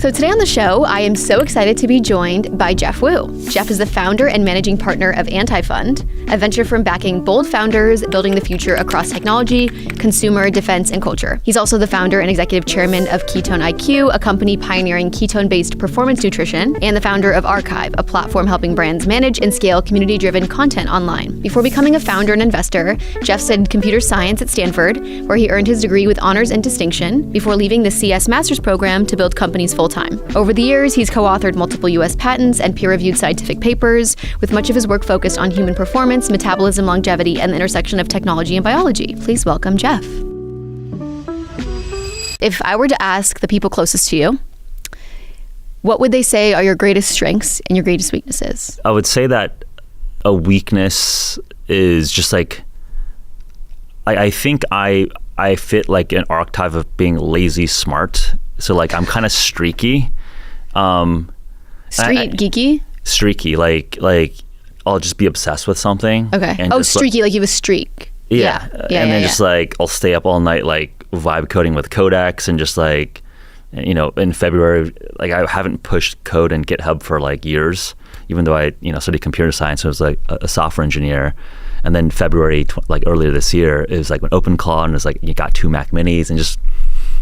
So today on the show, I am so excited to be joined by Jeff Wu. Jeff is the founder and managing partner of Antifund, a venture firm backing bold founders building the future across technology, consumer, defense, and culture. He's also the founder and executive chairman of Ketone IQ, a company pioneering ketone-based performance nutrition, and the founder of Archive, a platform helping brands manage and scale community-driven content online. Before becoming a founder and investor, Jeff studied computer science at Stanford, where he earned his degree with honors and distinction before leaving the CS Master's program to build companies full-time. Over the years, he's co-authored multiple U.S. patents and peer-reviewed scientific papers, with much of his work focused on human performance, metabolism, longevity, and the intersection of technology and biology. Please welcome Jeff. If I were to ask the people closest to you, what would they say are your greatest strengths and your greatest weaknesses? I would say that a weakness is just like, I think I fit like an archetype of being lazy smart. So like I'm kind of streaky. Geeky? Streaky, like I'll just be obsessed with something. Okay. And streaky, like you have a streak. Yeah. Just like I'll stay up all night like vibe coding with Codex and just like, you know, in February, like I haven't pushed code in GitHub for like years, even though I, studied computer science. So I was like a software engineer. And then February, like earlier this year, it was like when OpenClaw and it was like you got 2 Mac Minis and just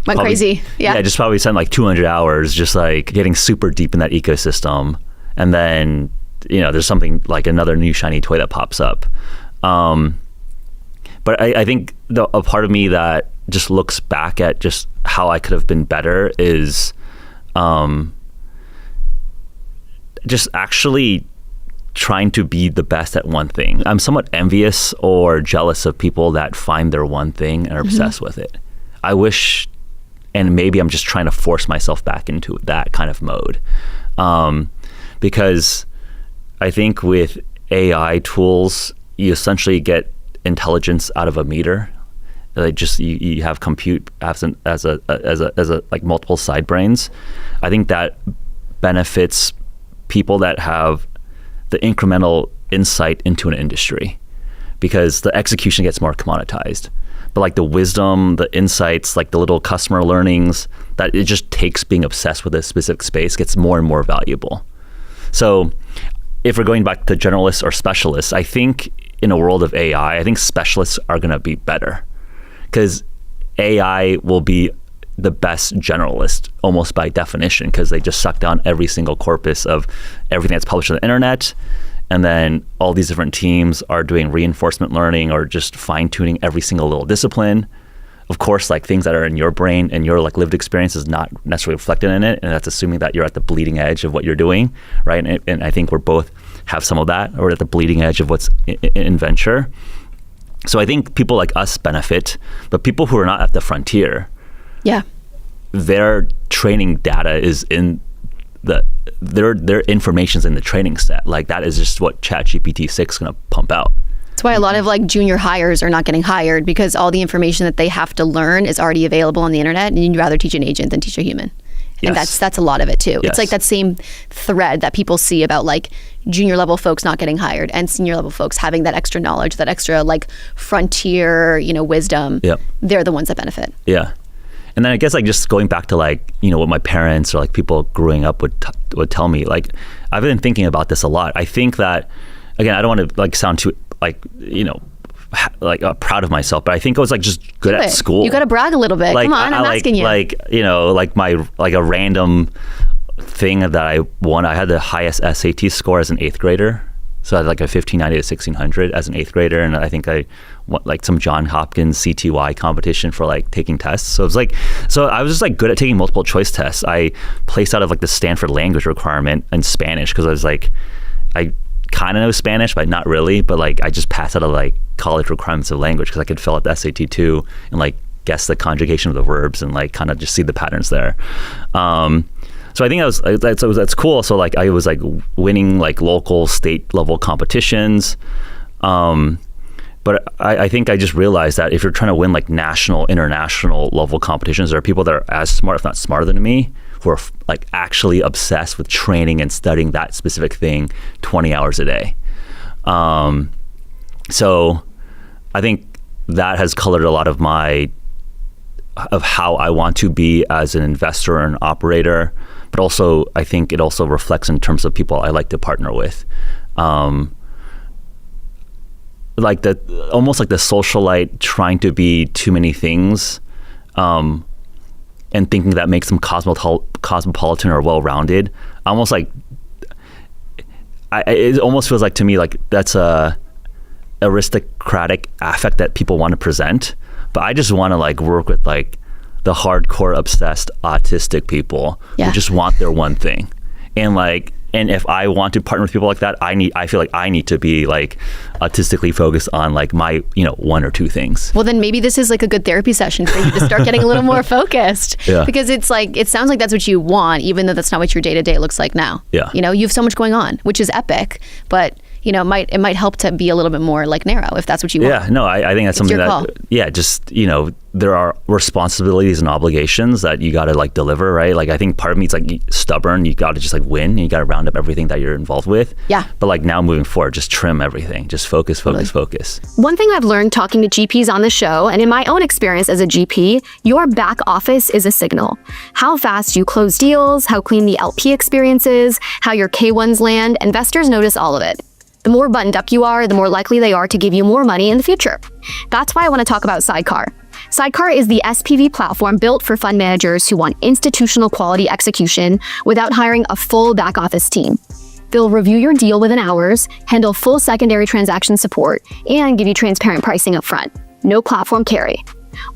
went crazy. Yeah, just probably spent like 200 hours just like getting super deep in that ecosystem. And then, there's something like another new shiny toy that pops up. But I think a part of me that just looks back at just how I could have been better is just actually trying to be the best at one thing. I'm somewhat envious or jealous of people that find their one thing and are obsessed with it. I wish, and maybe I'm just trying to force myself back into that kind of mode. Because I think with AI tools, you essentially get intelligence out of a meter. Like just you have compute as a like multiple side brains. I think that benefits people that have the incremental insight into an industry, because the execution gets more commoditized. But like the wisdom, the insights, like the little customer learnings, that it just takes being obsessed with a specific space gets more and more valuable. So if we're going back to generalists or specialists, I think in a world of AI, I think specialists are going to be better, because AI will be the best generalist almost by definition, because they just suck down every single corpus of everything that's published on the internet. And then all these different teams are doing reinforcement learning or just fine tuning every single little discipline. Of course, like things that are in your brain and your like lived experience is not necessarily reflected in it. And that's assuming that you're at the bleeding edge of what you're doing, right? And I think we're both have some of that, or at the bleeding edge of what's in venture. So I think people like us benefit, but people who are not at the frontier, their training data is in their information's in the training set. Like that is just what ChatGPT 6 is going to pump out. That's why a lot of like junior hires are not getting hired, because all the information that they have to learn is already available on the internet, and you'd rather teach an agent than teach a human. And that's a lot of it too. It's like that same thread that people see about like junior level folks not getting hired and senior level folks having that extra knowledge, that extra like frontier, wisdom. They're the ones that benefit. Yeah. And then I guess like just going back to like, what my parents or like people growing up would tell me, like I've been thinking about this a lot. I think that, again, I don't want to like sound too like, proud of myself, but I think I was like just good at school. You got to brag a little bit. Like, come on, I'm asking you. Like, like my, like a random thing that I won. I had the highest SAT score as an 8th grader. So I had like a 1590 to 1600 as an 8th grader. And I think I won like some John Hopkins CTY competition for like taking tests. So it was like, so I was just like good at taking multiple choice tests. I placed out of like the Stanford language requirement in Spanish, because I was like, I kind of know Spanish, but not really. But like I just passed out of like college requirements of language, because I could fill out the SAT too and like guess the conjugation of the verbs and like kind of just see the patterns there. So I think that's cool. So like I was like winning like local, state level competitions. But I think I just realized that if you're trying to win like national, international level competitions, there are people that are as smart, if not smarter than me, who are like actually obsessed with training and studying that specific thing 20 hours a day. So I think that has colored a lot of how I want to be as an investor or an operator. but also I think it also reflects in terms of people I like to partner with. Like almost like the socialite trying to be too many things, and thinking that makes them cosmopolitan or well-rounded. Almost like it almost feels like to me like that's a aristocratic affect that people want to present. But I just want to like work with like the hardcore obsessed autistic people who just want their one thing, and if I want to partner with people like that, I feel like I need to be like autistically focused on like my, one or two things. Well, then maybe this is like a good therapy session for you to start getting a little more focused. Yeah. Because it's like, it sounds like that's what you want, even though that's not what your day-to-day looks like now. Yeah. You have so much going on, which is epic, but it might help to be a little bit more like narrow if that's what you want. Yeah, no, I think that's something your call. Just, there are responsibilities and obligations that you got to like deliver, right? Like I think part of me is like stubborn. You got to just like win and you got to round up everything that you're involved with. Yeah. But like now moving forward, just trim everything. Just focus. One thing I've learned talking to GPs on the show and in my own experience as a GP, your back office is a signal. How fast you close deals, how clean the LP experience is, how your K1s land, investors notice all of it. The more buttoned up you are, the more likely they are to give you more money in the future. That's why I want to talk about Sidecar. Sidecar is the SPV platform built for fund managers who want institutional quality execution without hiring a full back office team. They'll review your deal within hours, handle full secondary transaction support, and give you transparent pricing up front. No platform carry.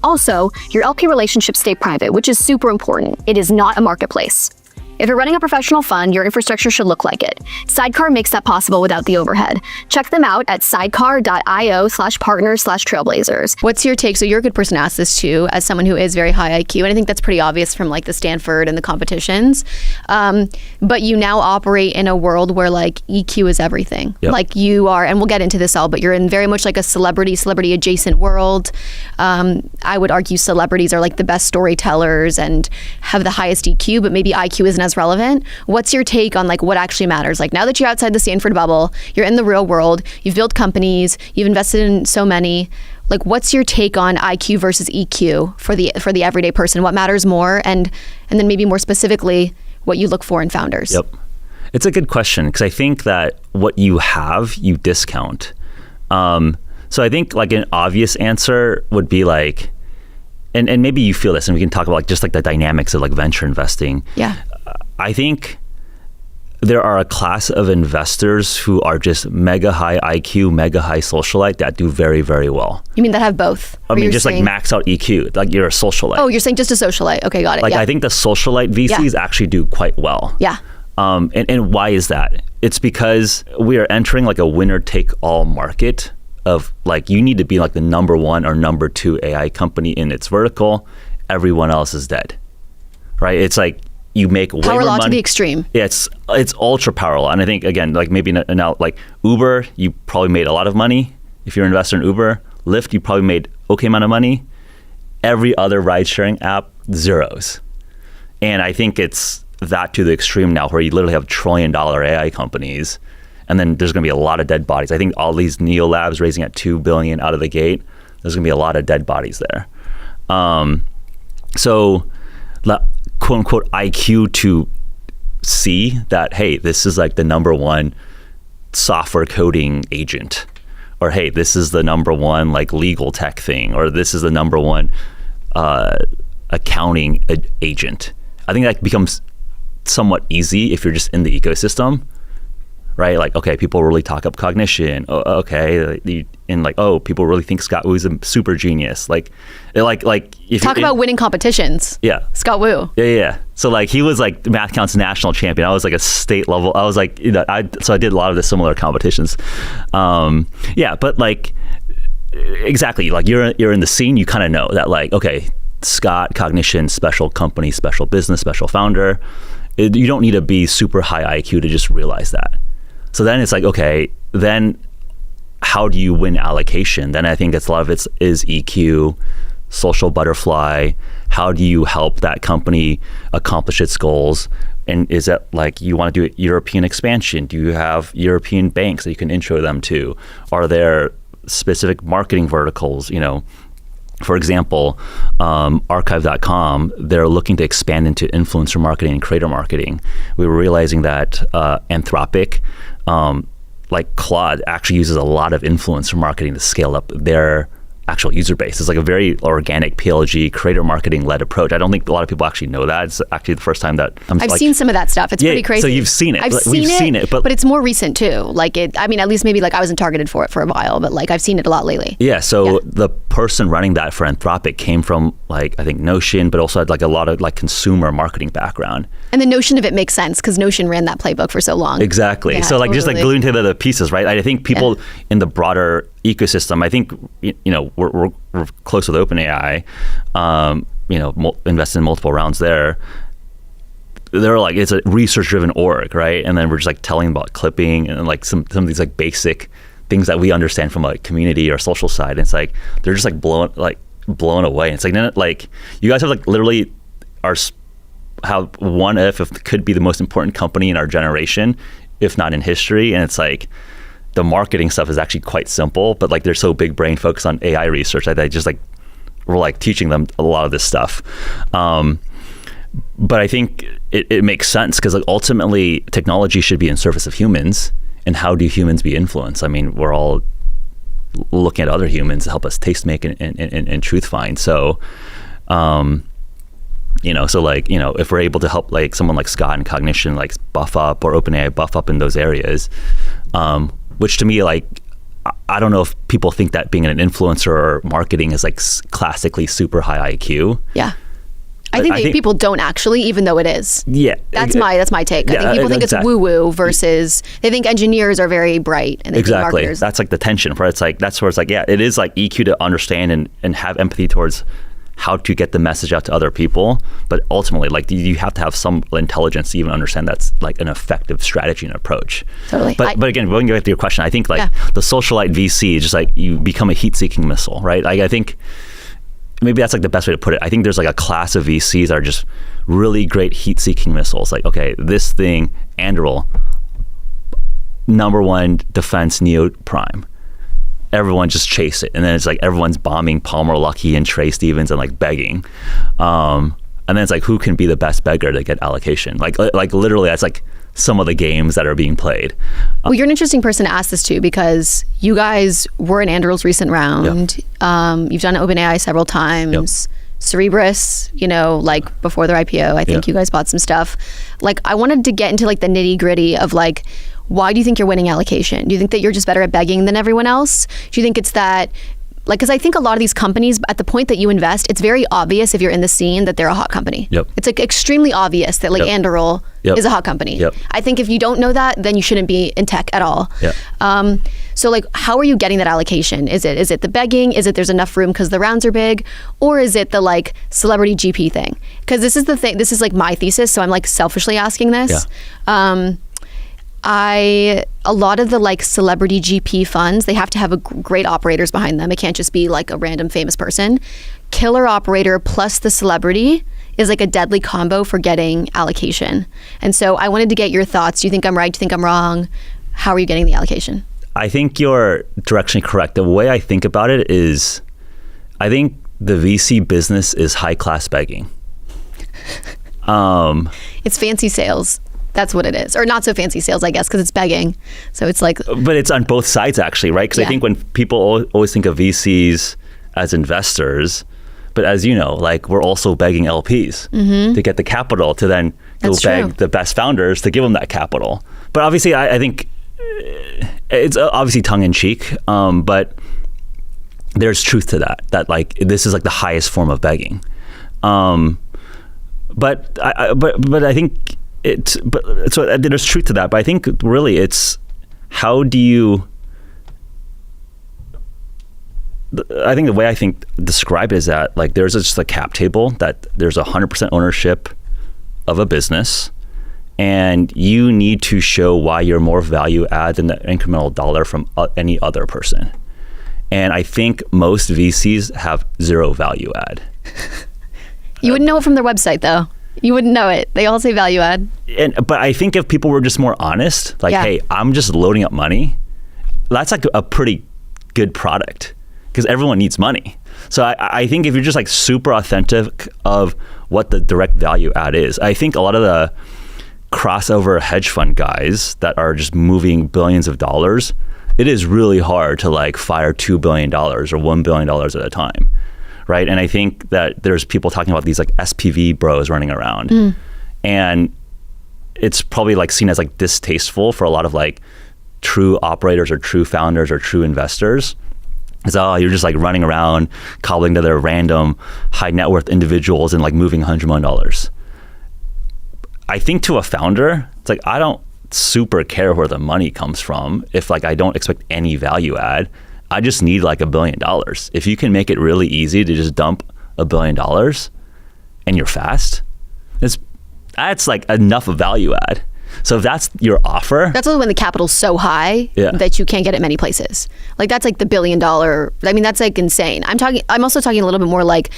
Also, your LP relationships stay private, which is super important. It is not a marketplace. If you're running a professional fund, your infrastructure should look like it. Sidecar makes that possible without the overhead. Check them out at sidecar.io/partners/trailblazers. What's your take? So you're a good person to ask this to, as someone who is very high IQ, and I think that's pretty obvious from like the Stanford and the competitions. But you now operate in a world where like EQ is everything. Yep. Like you are, and we'll get into this all, but you're in very much like a celebrity adjacent world. I would argue celebrities are like the best storytellers and have the highest EQ, but maybe IQ isn't as relevant. What's your take on like what actually matters? Like now that you're outside the Stanford bubble, you're in the real world, you've built companies, you've invested in so many. Like what's your take on IQ versus EQ for the everyday person? What matters more? And then maybe more specifically, what you look for in founders? Yep. It's a good question because I think that what you have, you discount. So I think like an obvious answer would be like, and maybe you feel this and we can talk about like just like the dynamics of like venture investing. Yeah. I think there are a class of investors who are just mega high IQ, mega high socialite that do very, very well. You mean that have both? I mean, just like max out EQ, like you're a socialite. Oh, you're saying just a socialite. Okay, got it. Like yeah. I think the socialite VCs actually do quite well. Yeah. And why is that? It's because we are entering like a winner take all market of like, you need to be like the number one or number two AI company in its vertical. Everyone else is dead, right? It's like, you make way power more law money. To the extreme. Yeah, it's ultra power law. And I think, again, like maybe now, like Uber, you probably made a lot of money. If you're an investor in Uber, Lyft, you probably made okay amount of money. Every other ride-sharing app, zeros. And I think it's that to the extreme now where you literally have $1 trillion AI companies. And then there's going to be a lot of dead bodies. I think all these Neo Labs raising at $2 billion out of the gate, there's going to be a lot of dead bodies there. So quote unquote IQ to see that, hey, this is like the number one software coding agent, or hey, this is the number one like legal tech thing, or this is the number one accounting agent. I think that becomes somewhat easy if you're just in the ecosystem, right? Like, okay, people really talk up Cognition. Oh, okay, people really think Scott Wu is a super genius. Like if talk about winning competitions. Yeah, Scott Wu. Yeah. So like he was like the MathCount's national champion. I was like a state level. I was like, so I did a lot of the similar competitions. But like exactly, like you're in the scene. You kind of know that like, okay, Scott, Cognition, special company, special business, special founder. You don't need to be super high IQ to just realize that. So then it's like, okay, then how do you win allocation? Then I think a lot of it is EQ, social butterfly. How do you help that company accomplish its goals? And is that like you want to do European expansion? Do you have European banks that you can intro them to? Are there specific marketing verticals, For example, archive.com, they're looking to expand into influencer marketing and creator marketing. We were realizing that Anthropic, like Claude, actually uses a lot of influencer marketing to scale up their actual user base. It's like a very organic PLG creator marketing led approach. I don't think a lot of people actually know that. It's actually the first time that I've seen some of that stuff. It's pretty crazy. So you've seen it. We've seen it, but it's more recent too. Like at least maybe like I wasn't targeted for it for a while, but like I've seen it a lot lately. Yeah. So the person running that for Anthropic came from like, I think Notion, but also had like a lot of like consumer marketing background. And the notion of it makes sense because Notion ran that playbook for so long. Exactly. So like just like gluing together the pieces, right? I think people in the broader ecosystem, I think, we're close with OpenAI, invested in multiple rounds there. They're like, it's a research driven org, right? And then we're just like telling about clipping and like some of these like basic things that we understand from a community or social side. And it's like, they're just like blown away. And it's like, you guys have like literally have one if it could be the most important company in our generation, if not in history. And it's like, the marketing stuff is actually quite simple, but like they're so big brain focused on AI research that we're like teaching them a lot of this stuff. But I think it makes sense because like ultimately technology should be in service of humans, and how do humans be influenced? I mean, we're all looking at other humans to help us taste make and truth find. So, if we're able to help like someone like Scott and Cognition like buff up, or OpenAI buff up in those areas, which to me, like, I don't know if people think that being an influencer or marketing is like classically super high IQ. Yeah. I think people don't actually, even though it is. Yeah. That's my take. I think people think it's woo-woo versus they think engineers are very bright and they think marketers. That's like the tension where it's like, that's where it's like, yeah, it is like EQ to understand and have empathy towards how to get the message out to other people, but ultimately like you have to have some intelligence to even understand that's like an effective strategy and approach. Totally. But again, going back to your question, I think like the socialite VC is just like you become a heat-seeking missile, right? Like I think maybe that's like the best way to put it. I think there's like a class of VCs that are just really great heat-seeking missiles. Like, okay, this thing, Anduril, #1 defense neoprime. Everyone just chase it, and then it's like everyone's bombing Palmer Luckey and Trey Stevens and like begging, and then it's like who can be the best beggar to get allocation? Like literally, that's like some of the games that are being played. Well, you're an interesting person to ask this to because you guys were in Anduril's recent round. Yep. You've done OpenAI several times. Yep. Cerebras, like before their IPO, I think you guys bought some stuff. Like I wanted to get into like the nitty gritty of like, why do you think you're winning allocation? Do you think that you're just better at begging than everyone else? Do you think it's that, like, because I think a lot of these companies, at the point that you invest, it's very obvious if you're in the scene that they're a hot company. Yep. It's like extremely obvious that like Anduril is a hot company. Yep. I think if you don't know that, then you shouldn't be in tech at all. Yep. So like, how are you getting that allocation? Is it the begging? Is it there's enough room because the rounds are big? Or is it the like celebrity GP thing? Because this is the thing, this is like my thesis, so I'm like selfishly asking this. Yeah. A lot of the like celebrity GP funds, they have to have great operators behind them. It can't just be like a random famous person. Killer operator plus the celebrity is like a deadly combo for getting allocation. And so I wanted to get your thoughts. Do you think I'm right? Do you think I'm wrong? How are you getting the allocation? I think you're directionally correct. The way I think about it is, I think the VC business is high class begging. It's fancy sales. That's what it is. Or not so fancy sales, I guess, because it's begging. So it's like... But it's on both sides, actually, right? Because I think when people always think of VCs as investors, but as you know, like we're also begging LPs to get the capital to then go beg the best founders to give them that capital. But obviously, I think it's obviously tongue-in-cheek, but there's truth to that like this is like the highest form of begging. But I think... So there's truth to that, but I think really it's how do you, I think the way I think describe it is that like there's just a cap table that there's 100% ownership of a business, and you need to show why you're more value add than the incremental dollar from any other person. And I think most VCs have zero value add. You wouldn't know it from their website though. You wouldn't know it. They all say value add. But I think if people were just more honest, like, hey, I'm just loading up money, that's like a pretty good product because everyone needs money. So I think if you're just like super authentic of what the direct value add is, I think a lot of the crossover hedge fund guys that are just moving billions of dollars, it is really hard to like fire $2 billion or $1 billion at a time, right? And I think that there's people talking about these like SPV bros running around, and it's probably like seen as like distasteful for a lot of like true operators or true founders or true investors. It's, oh, you're just like running around cobbling together random high net worth individuals and like moving $100 million. I think to a founder, it's like, I don't super care where the money comes from if like I don't expect any value add. I just need like $1 billion. If you can make it really easy to just dump $1 billion and you're fast, that's like enough of value add. So if that's your offer, that's only when the capital's so high that you can't get it many places. Like that's like the $1 billion. I mean, that's like insane. I'm also talking a little bit more like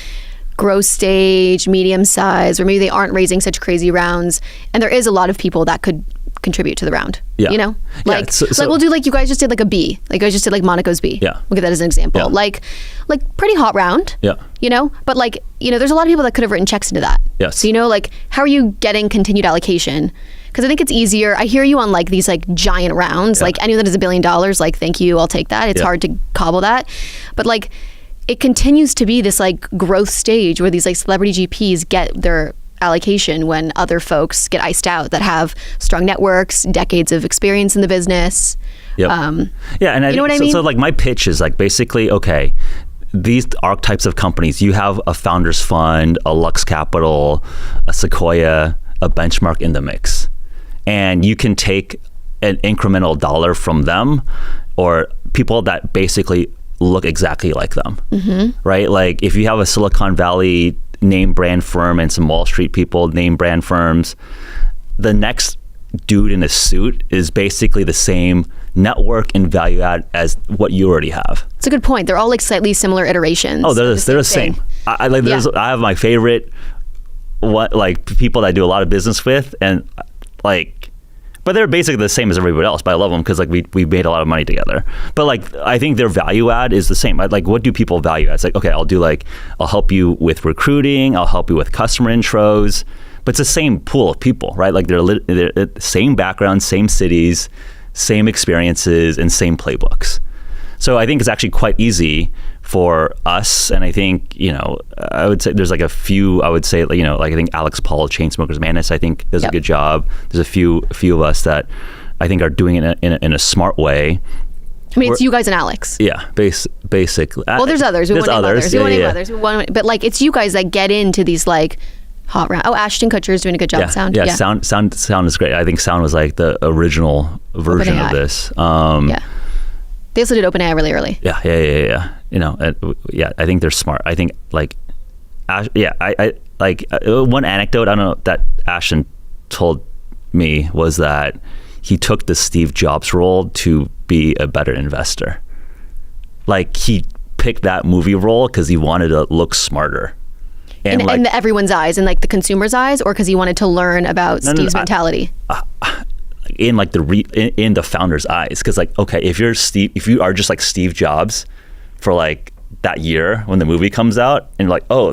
growth stage, medium size, or maybe they aren't raising such crazy rounds. And there is a lot of people that could contribute to the round. Yeah. You know, like so like we'll do like you guys just did like a B. Like you guys just did like Monaco's B. Yeah. We'll get that as an example. Yeah. Like pretty hot round. Yeah. You know, but like, you know, there's a lot of people that could have written checks into that. Yes. So, you know, like how are you getting continued allocation? Because I think it's easier. I hear you on like these like giant rounds, like anyone that is $1 billion, like, thank you, I'll take that. It's hard to cobble that. But like, it continues to be this like growth stage where these like celebrity GPs get their allocation when other folks get iced out that have strong networks, decades of experience in the business. Yep. Yeah, and you know what I mean? So like my pitch is like basically, okay, these archetypes of companies, you have a founders fund, a Lux Capital, a Sequoia, a Benchmark in the mix. And you can take an incremental dollar from them or people that basically look exactly like them, right? Like if you have a Silicon Valley name brand firm and some Wall Street people, name brand firms, the next dude in a suit is basically the same network and value add as what you already have. It's a good point. They're all like slightly similar iterations. Oh, they're the same. I have my favorite people that I do a lot of business with, and like, but they're basically the same as everybody else, but I love them because like we made a lot of money together. But like, I think their value add is the same. Like, what do people value add? It's like, okay, I'll help you with recruiting, I'll help you with customer intros, but it's the same pool of people, right? Like they're same background, same cities, same experiences, and same playbooks. So I think it's actually quite easy for us, and I think, you know, I would say there's like a few, I would say, you know, like I think Alex Paul, Chainsmokers Madness, I think does a good job. There's a few of us that I think are doing it in a smart way. I mean, it's you guys and Alex. Yeah, basically. Well, there's others. We want to name others. But like, it's you guys that get into these like hot round. Oh, Ashton Kutcher is doing a good job with sound. Yeah, sound is great. I think sound was like the original version of this. They also did OpenAI really early. Yeah. You know, I think they're smart. I think like, I like one anecdote I don't know that Ashton told me was that he took the Steve Jobs role to be a better investor. Like he picked that movie role because he wanted to look smarter. And like, in everyone's eyes, and like the consumer's eyes, or because he wanted to learn about Steve's mentality? In like in the founder's eyes, because like, okay, if you are just like Steve Jobs for like that year when the movie comes out, and like, oh,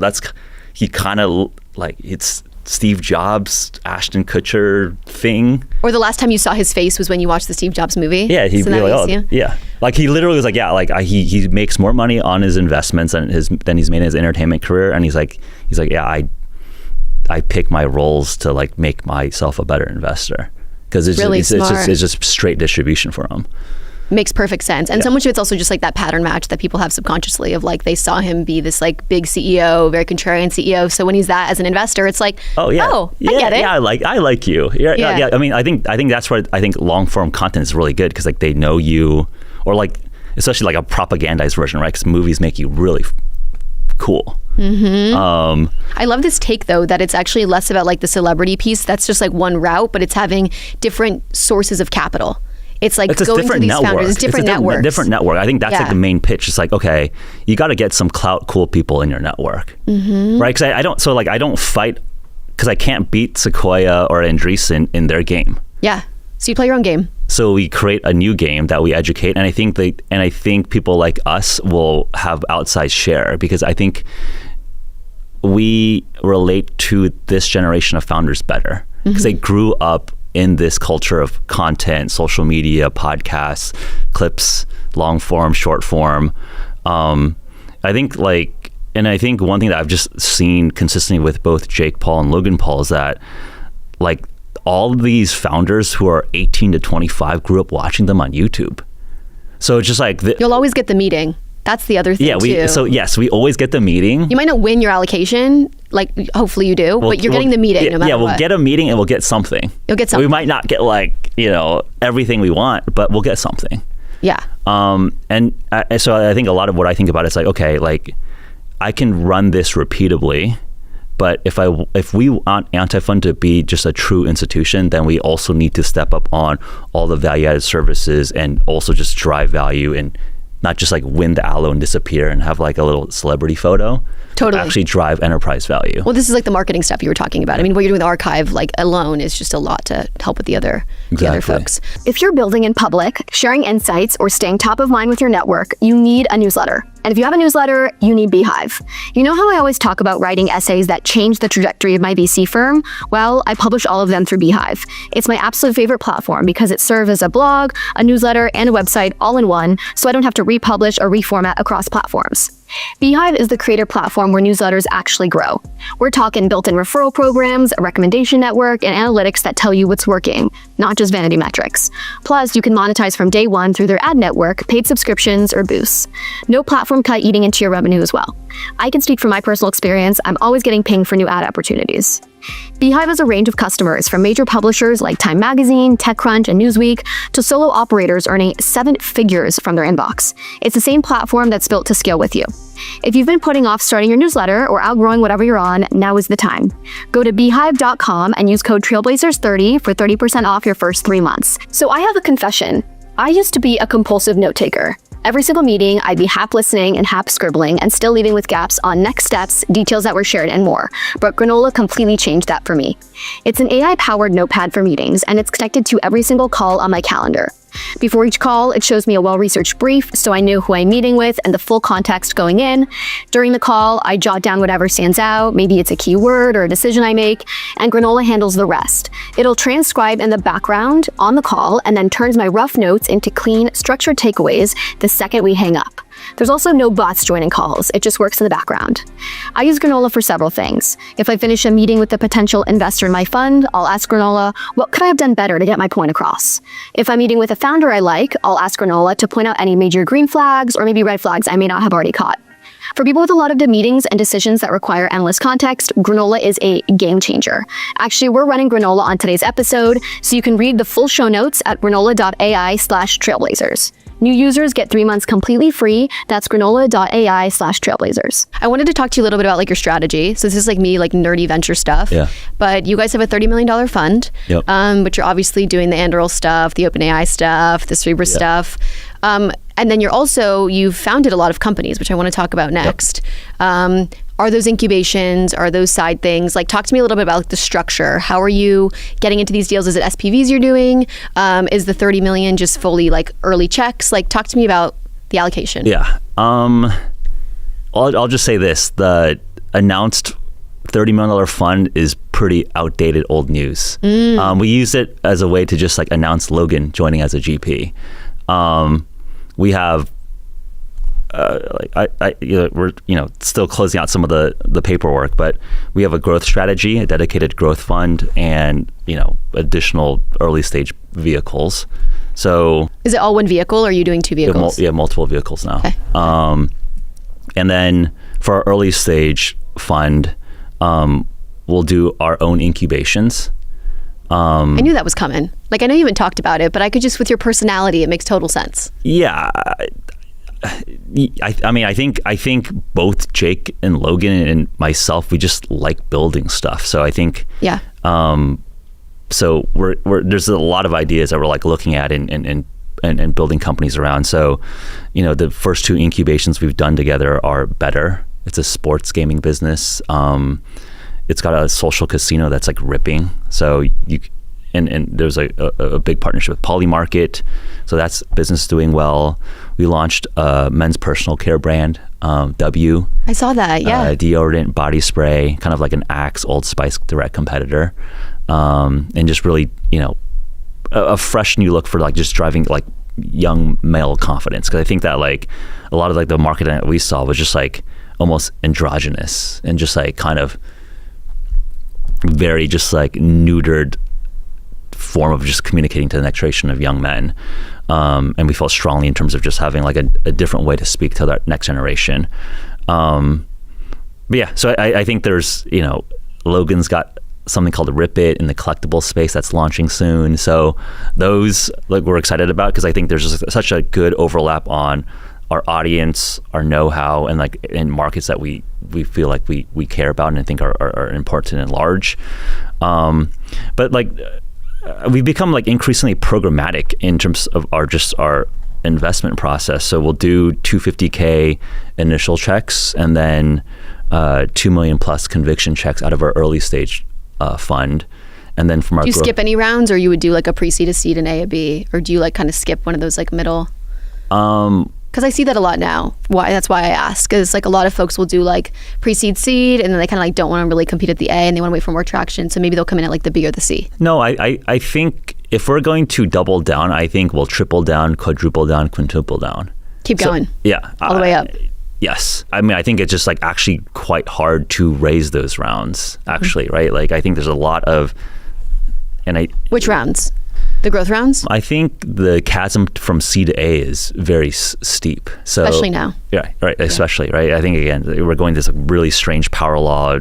he kind of like, it's Steve Jobs, Ashton Kutcher thing. Or the last time you saw his face was when you watched the Steve Jobs movie. Yeah, he'd be like, yeah, like he literally was like, yeah, like he makes more money on his investments than he's made in his entertainment career, and he's like, yeah, I pick my roles to like make myself a better investor. Because it's just straight distribution for him. Makes perfect sense. And so much of it's also just like that pattern match that people have subconsciously of like, they saw him be this like big CEO, very contrarian CEO. So when he's that as an investor, it's like, I get it. Yeah, I like you. Yeah. I mean, I think that's where I think long form content is really good, because like they know you, or like, especially like a propagandized version, right? Because movies make you really cool. Mm-hmm. I love this take though, that it's actually less about like the celebrity piece. That's just like one route, but it's having different sources of capital. It's like going to these founders. It's different networks. Different network. I think that's like the main pitch. It's like, okay, you got to get some clout, cool people in your network, right? Because I don't fight because I can't beat Sequoia or Andreessen in their game. Yeah. So you play your own game. So we create a new game that we educate, and I think people like us will have outsized share, because I think we relate to this generation of founders better, because they grew up in this culture of content, social media, podcasts, clips, long form, short form. I think one thing that I've just seen consistently with both Jake Paul and Logan Paul is that like all these founders who are 18 to 25 grew up watching them on YouTube. So it's just like you'll always get the meeting. That's the other thing too. Yes, we always get the meeting. You might not win your allocation, like hopefully you do, but you're getting the meeting no matter what. We'll get a meeting and we'll get something. You'll get something. We might not get like, everything we want, but we'll get something. Yeah. So I think a lot of what I think about is like, okay, like I can run this repeatably, but if we want Antifund to be just a true institution, then we also need to step up on all the value-added services and also just drive value and not just like win the Allo and disappear and have like a little celebrity photo. Totally. Actually drive enterprise value. Well, this is like the marketing stuff you were talking about. I mean, what you're doing with Archive like alone is just a lot to help with the other folks. If you're building in public, sharing insights, or staying top of mind with your network, you need a newsletter. And if you have a newsletter, you need Beehive. You know how I always talk about writing essays that change the trajectory of my VC firm? Well, I publish all of them through Beehive. It's my absolute favorite platform because it serves as a blog, a newsletter, and a website all in one, so I don't have to republish or reformat across platforms. Beehive is the creator platform where newsletters actually grow. We're talking built-in referral programs, a recommendation network, and analytics that tell you what's working, not just vanity metrics. Plus, you can monetize from day one through their ad network, paid subscriptions, or boosts. No platform cut eating into your revenue as well. I can speak from my personal experience. I'm always getting pinged for new ad opportunities. Beehive has a range of customers, from major publishers like Time Magazine, TechCrunch, and Newsweek, to solo operators earning 7 figures from their inbox. It's the same platform that's built to scale with you. If you've been putting off starting your newsletter or outgrowing whatever you're on, now is the time. Go to beehive.com and use code Trailblazers30 for 30% off your first 3 months. So I have a confession. I used to be a compulsive note taker. Every single meeting, I'd be half listening and half scribbling and still leaving with gaps on next steps, details that were shared, and more. But Granola completely changed that for me. It's an AI-powered notepad for meetings, and it's connected to every single call on my calendar. Before each call, it shows me a well-researched brief, so I know who I'm meeting with and the full context going in. During the call, I jot down whatever stands out, maybe it's a keyword or a decision I make, and Granola handles the rest. It'll transcribe in the background on the call and then turns my rough notes into clean, structured takeaways the second we hang up. There's also no bots joining calls. It just works in the background. I use Granola for several things. If I finish a meeting with a potential investor in my fund, I'll ask Granola, what could I have done better to get my point across? If I'm meeting with a founder I like, I'll ask Granola to point out any major green flags or maybe red flags I may not have already caught. For people with a lot of meetings and decisions that require endless context, Granola is a game changer. Actually, we're running Granola on today's episode, so you can read the full show notes at granola.ai/trailblazers. New users get 3 months completely free. That's granola.ai/trailblazers. I wanted to talk to you a little bit about like your strategy. So this is like me, like nerdy venture stuff. Yeah. But you guys have a $30 million fund. Yep. But you're obviously doing the Anduril stuff, the OpenAI stuff, the Cerebras stuff. And then you've founded a lot of companies, which I want to talk about next. Yep. Are those incubations? Are those side things? Like, talk to me a little bit about like, the structure. How are you getting into these deals? Is it SPVs you're doing? Is the 30 million just fully like early checks? Like, talk to me about the allocation. Yeah. I'll just say this: the announced $30 million fund is pretty outdated old news. We use it as a way to just like announce Logan joining as a GP. We have. We're still closing out some of the paperwork, but we have a growth strategy, a dedicated growth fund, and additional early stage vehicles. So is it all one vehicle, or are you doing 2 vehicles? Yeah, multiple vehicles now. Okay. And then for our early stage fund, we'll do our own incubations. I knew that was coming. Like, I know you haven't talked about it, but I could just, with your personality, it makes total sense. Yeah. I think both Jake and Logan and myself, we just like building stuff. So I think, yeah. So there's a lot of ideas that we're like looking at and building companies around. So, the first 2 incubations we've done together are Better. It's a sports gaming business. It's got a social casino that's like ripping. So and there's a big partnership with Polymarket, so that's business doing well. We launched a men's personal care brand, W. I saw that, yeah. Deodorant, body spray, kind of like an Axe, Old Spice direct competitor, and just really, a fresh new look for like just driving like young male confidence, because I think that like a lot of like the marketing that we saw was just like almost androgynous and just like kind of very just like neutered form of just communicating to the next generation of young men, and we felt strongly in terms of just having like a different way to speak to that next generation. But yeah, so I think there's Logan's got something called Rip It in the collectible space that's launching soon. So those like we're excited about, because I think there's just such a good overlap on our audience, our know-how, and like in markets that we feel like we care about and I think are important and large. But like we've become like increasingly programmatic in terms of our investment process. So we'll do $250K initial checks and then $2 million plus conviction checks out of our early stage fund. And then from our do you skip any rounds, or you would do like a pre-seed, a seed, an A, a B, or do you like kind of skip one of those like middle? Because I see that a lot now. That's why I ask, because like a lot of folks will do like pre-seed, seed, and then they kind of like don't want to really compete at the A and they want to wait for more traction. So maybe they'll come in at like the B or the C. No, I think if we're going to double down, I think we'll triple down, quadruple down, quintuple down. Keep going. Yeah. All the way up. Yes. I mean, I think it's just like actually quite hard to raise those rounds, actually, right? Like I think there's a lot of, Which rounds? The growth rounds? I think the chasm from C to A is very steep. So, especially now. Yeah, right. Especially, right? I think, again, we're going this really strange power law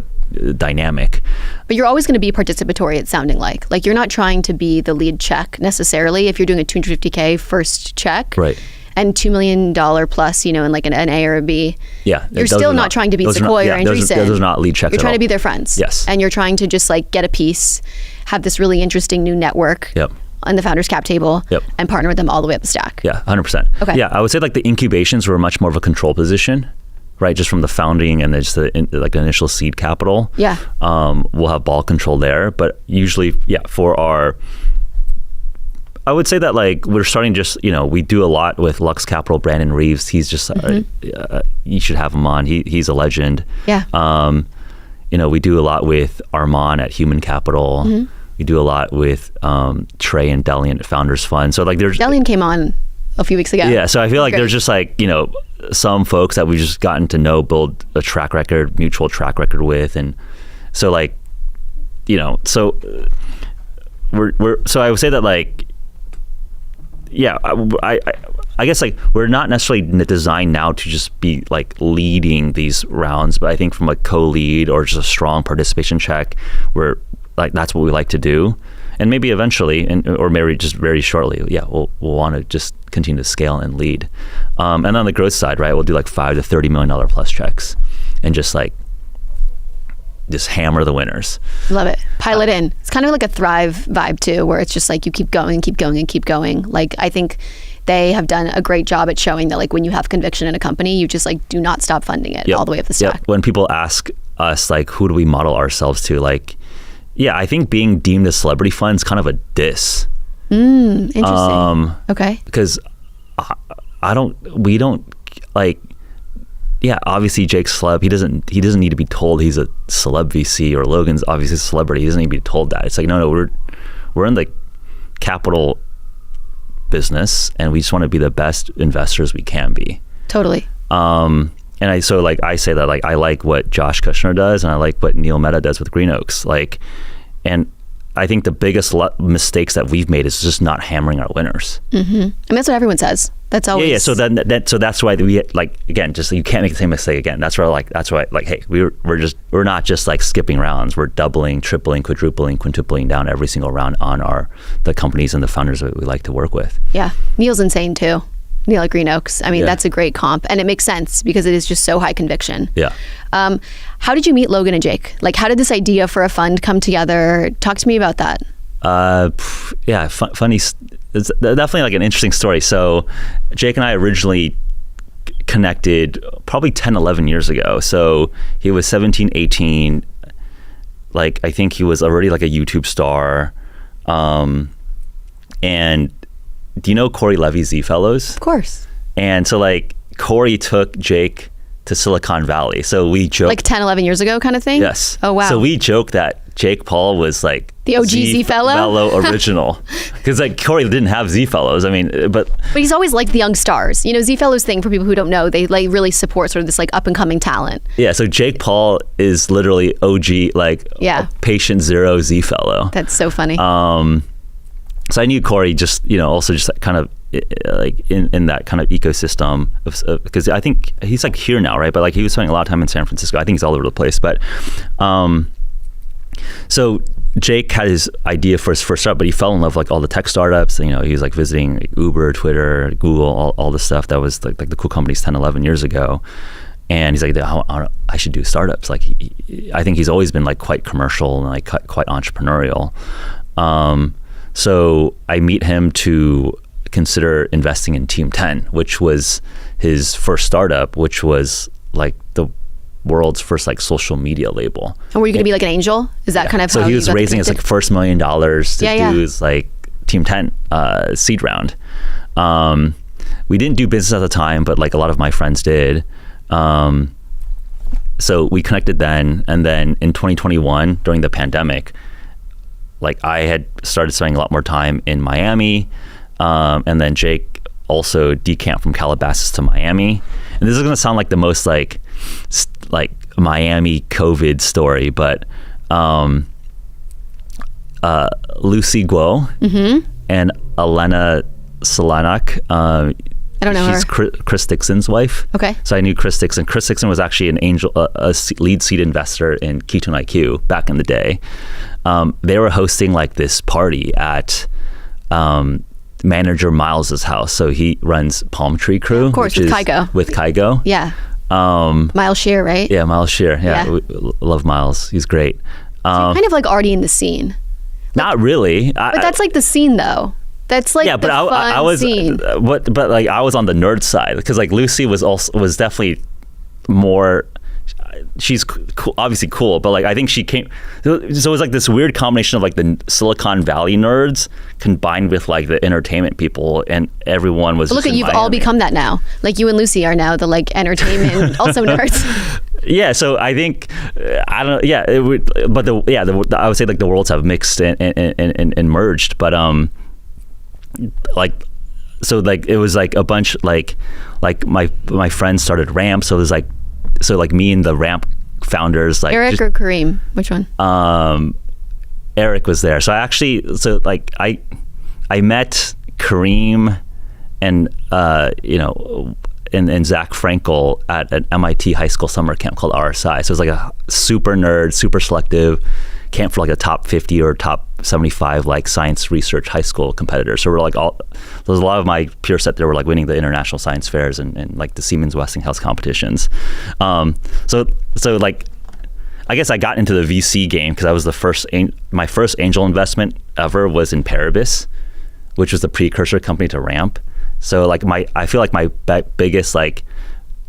dynamic. But you're always going to be participatory, it's sounding like. Like you're not trying to be the lead check necessarily if you're doing a $250K first check. Right. And $2 million plus, in like an A or a B. Yeah. You're still not trying to be Sequoia or Andreessen. Those are not lead checks. You're trying to be their friends. Yes. And you're trying to just like get a piece, have this really interesting new network. Yep. On the founders cap table. Yep. And partner with them all the way up the stack. Yeah, 100%. Okay. Yeah, I would say like the incubations were much more of a control position, right? Just from the founding and just the like initial seed capital. Yeah. We'll have ball control there, but usually, for our, I would say that like we're starting just, we do a lot with Lux Capital, Brandon Reeves. He's just, you should have him on. He's a legend. Yeah. We do a lot with Armand at Human Capital. Mm-hmm. We do a lot with Trey and Delian at Founders Fund. So like there's Delian came on a few weeks ago. Yeah, so I feel like there's just like, some folks that we've just gotten to know, build a track record, mutual track record with. And so like, so so I would say that like, yeah, I guess like we're not necessarily designed now to just be like leading these rounds, but I think from a co-lead or just a strong participation check, we're like, that's what we like to do. And maybe eventually, or maybe just very shortly, we'll want to just continue to scale and lead. And on the growth side, right, we'll do like $5 to $30 million plus checks and just hammer the winners. Love it. Pilot in. It's kind of like a Thrive vibe too, where it's just like you keep going and keep going and keep going. Like I think they have done a great job at showing that like when you have conviction in a company, you just like do not stop funding it all the way up the stack. Yep. When people ask us like, who do we model ourselves to? Like, yeah, I think being deemed a celebrity fund is kind of a diss. Interesting. Okay. Because we don't like, yeah, obviously Jake's celeb. He doesn't need to be told he's a celeb VC, or Logan's obviously a celebrity. He doesn't need to be told that. It's like, no, we're in the capital business and we just want to be the best investors we can be. Totally. And I say that like I like what Josh Kushner does and I like what Neil Mehta does with Green Oaks. Like, and I think the biggest mistakes that we've made is just not hammering our winners. Mm-hmm. I mean, that's what everyone says. That's always. Yeah. So that's why we like, again, just you can't make the same mistake again. That's why hey, we're not just like skipping rounds. We're doubling, tripling, quadrupling, quintupling down every single round on the companies and the founders that we like to work with. Yeah, Neil's insane too. Neil at Green Oaks. I mean, that's a great comp, and it makes sense because it is just so high conviction. Yeah. How did you meet Logan and Jake? Like, how did this idea for a fund come together? Talk to me about that. Funny. It's definitely like an interesting story. So Jake and I originally connected probably 10, 11 years ago. So he was 17, 18. Like, I think he was already like a YouTube star. And do you know Corey Levy Z Fellows? Of course. And so like Corey took Jake to Silicon Valley. So we joke Like 10, 11 years ago kind of thing? Yes. Oh, wow. So we joke that Jake Paul was like The OG Z Fellow? original. Because like Corey didn't have Z Fellows. I mean, but he's always liked the young stars. You know, Z Fellows thing, for people who don't know, they like really support sort of this like up and coming talent. yeah, so Jake Paul is literally OG, like Yeah. patient zero Z Fellow. That's so funny. So I knew Corey just, also just kind of like in that kind of ecosystem because I think he's like here now, right? But like he was spending a lot of time in San Francisco. I think he's all over the place. But so Jake had his idea for his first startup, but he fell in love with like all the tech startups. He was like visiting like, Uber, Twitter, Google, all the stuff that was like the cool companies 10, 11 years ago. And he's like, I should do startups. Like, I think he's always been like quite commercial and like quite entrepreneurial. So I meet him to consider investing in Team 10, which was his first startup, which was like the world's first like social media label. And were you going to be like an angel? Is that kind of so how he was raising his like first $1 million to do his like Team 10 seed round. We didn't do business at the time, but like a lot of my friends did. So we connected then, and then in 2021 during the pandemic, like I had started spending a lot more time in Miami, and then Jake also decamped from Calabasas to Miami. And this is going to sound like the most like Miami COVID story, but Lucy Guo and Elena Solanak. I don't know she's her. Chris Dixon's wife. Okay. So I knew Chris Dixon. Chris Dixon was actually an angel, a lead seed investor in Ketone IQ back in the day. They were hosting like this party at manager Miles's house. So he runs Palm Tree Crew, of course, which with is Kygo. With Kygo. Yeah. Miles Shear, right? Yeah, Miles Shear. Yeah, Yeah. we love Miles. He's great. Kind of like already in the scene. Not really. But that's like the scene, though. That's like the fun I was, scene. but like I was on the nerd side because like Lucy was definitely more. She's cool, obviously cool, but like I think she came. So it was like this weird combination of like the Silicon Valley nerds combined with like the entertainment people, and everyone was. But look just at you've all become that now. Like you and Lucy are now the like entertainment also nerds. Yeah, so I think I don't know. Yeah, I would say like the worlds have mixed and merged, but like so like it was like a bunch like my friends started Ramp, so there's like me and the Ramp founders like Eric or Kareem, which one? Eric was there. So I met Kareem and and Zach Frankel at an MIT high school summer camp called RSI. So it was like a super nerd, super selective camp for like a top 50 or top 75 like science research high school competitors. So we're like there's a lot of my peer set there were like winning the international science fairs and like the Siemens Westinghouse competitions. So like I guess I got into the VC game because I was my first angel investment ever was in Paribus, which was the precursor company to Ramp. So like I feel like my biggest like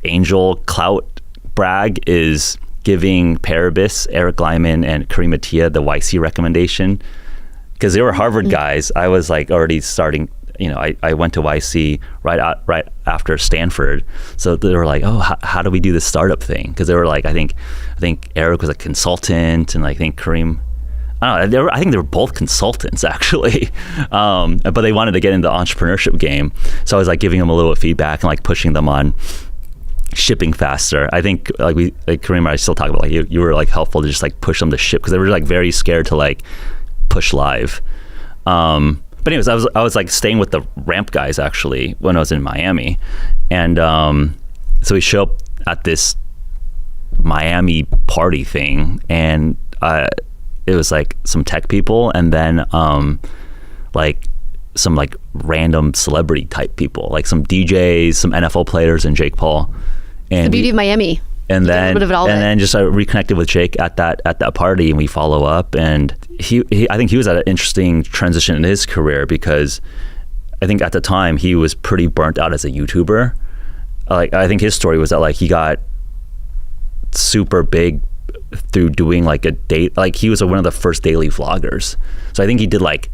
angel clout brag is giving Paribus, Eric Glyman, and Kareem Attia the YC recommendation because they were Harvard guys. I was like already starting. I went to YC right after Stanford, so they were like, "Oh, how do we do this startup thing?" Because they were like, I think Eric was a consultant, and I think Kareem. I don't know. I think they were both consultants actually, but they wanted to get into the entrepreneurship game. So I was like giving them a little feedback and like pushing them on shipping faster. I think like Kareem and I still talk about like you were like helpful to just like push them to ship because they were like very scared to like push live. But anyways, I was like staying with the Ramp guys actually when I was in Miami, and so we show up at this Miami party thing, and it was like some tech people, and then like some like random celebrity type people, like some DJs, some NFL players, and Jake Paul. And the beauty of Miami. And then, a little bit of it all then just reconnected with Jake at that party, and we follow up. And he I think he was at an interesting transition in his career because I think at the time he was pretty burnt out as a YouTuber. Like I think his story was that like he got super big through doing like a date. Like he was one of the first daily vloggers. So I think he did like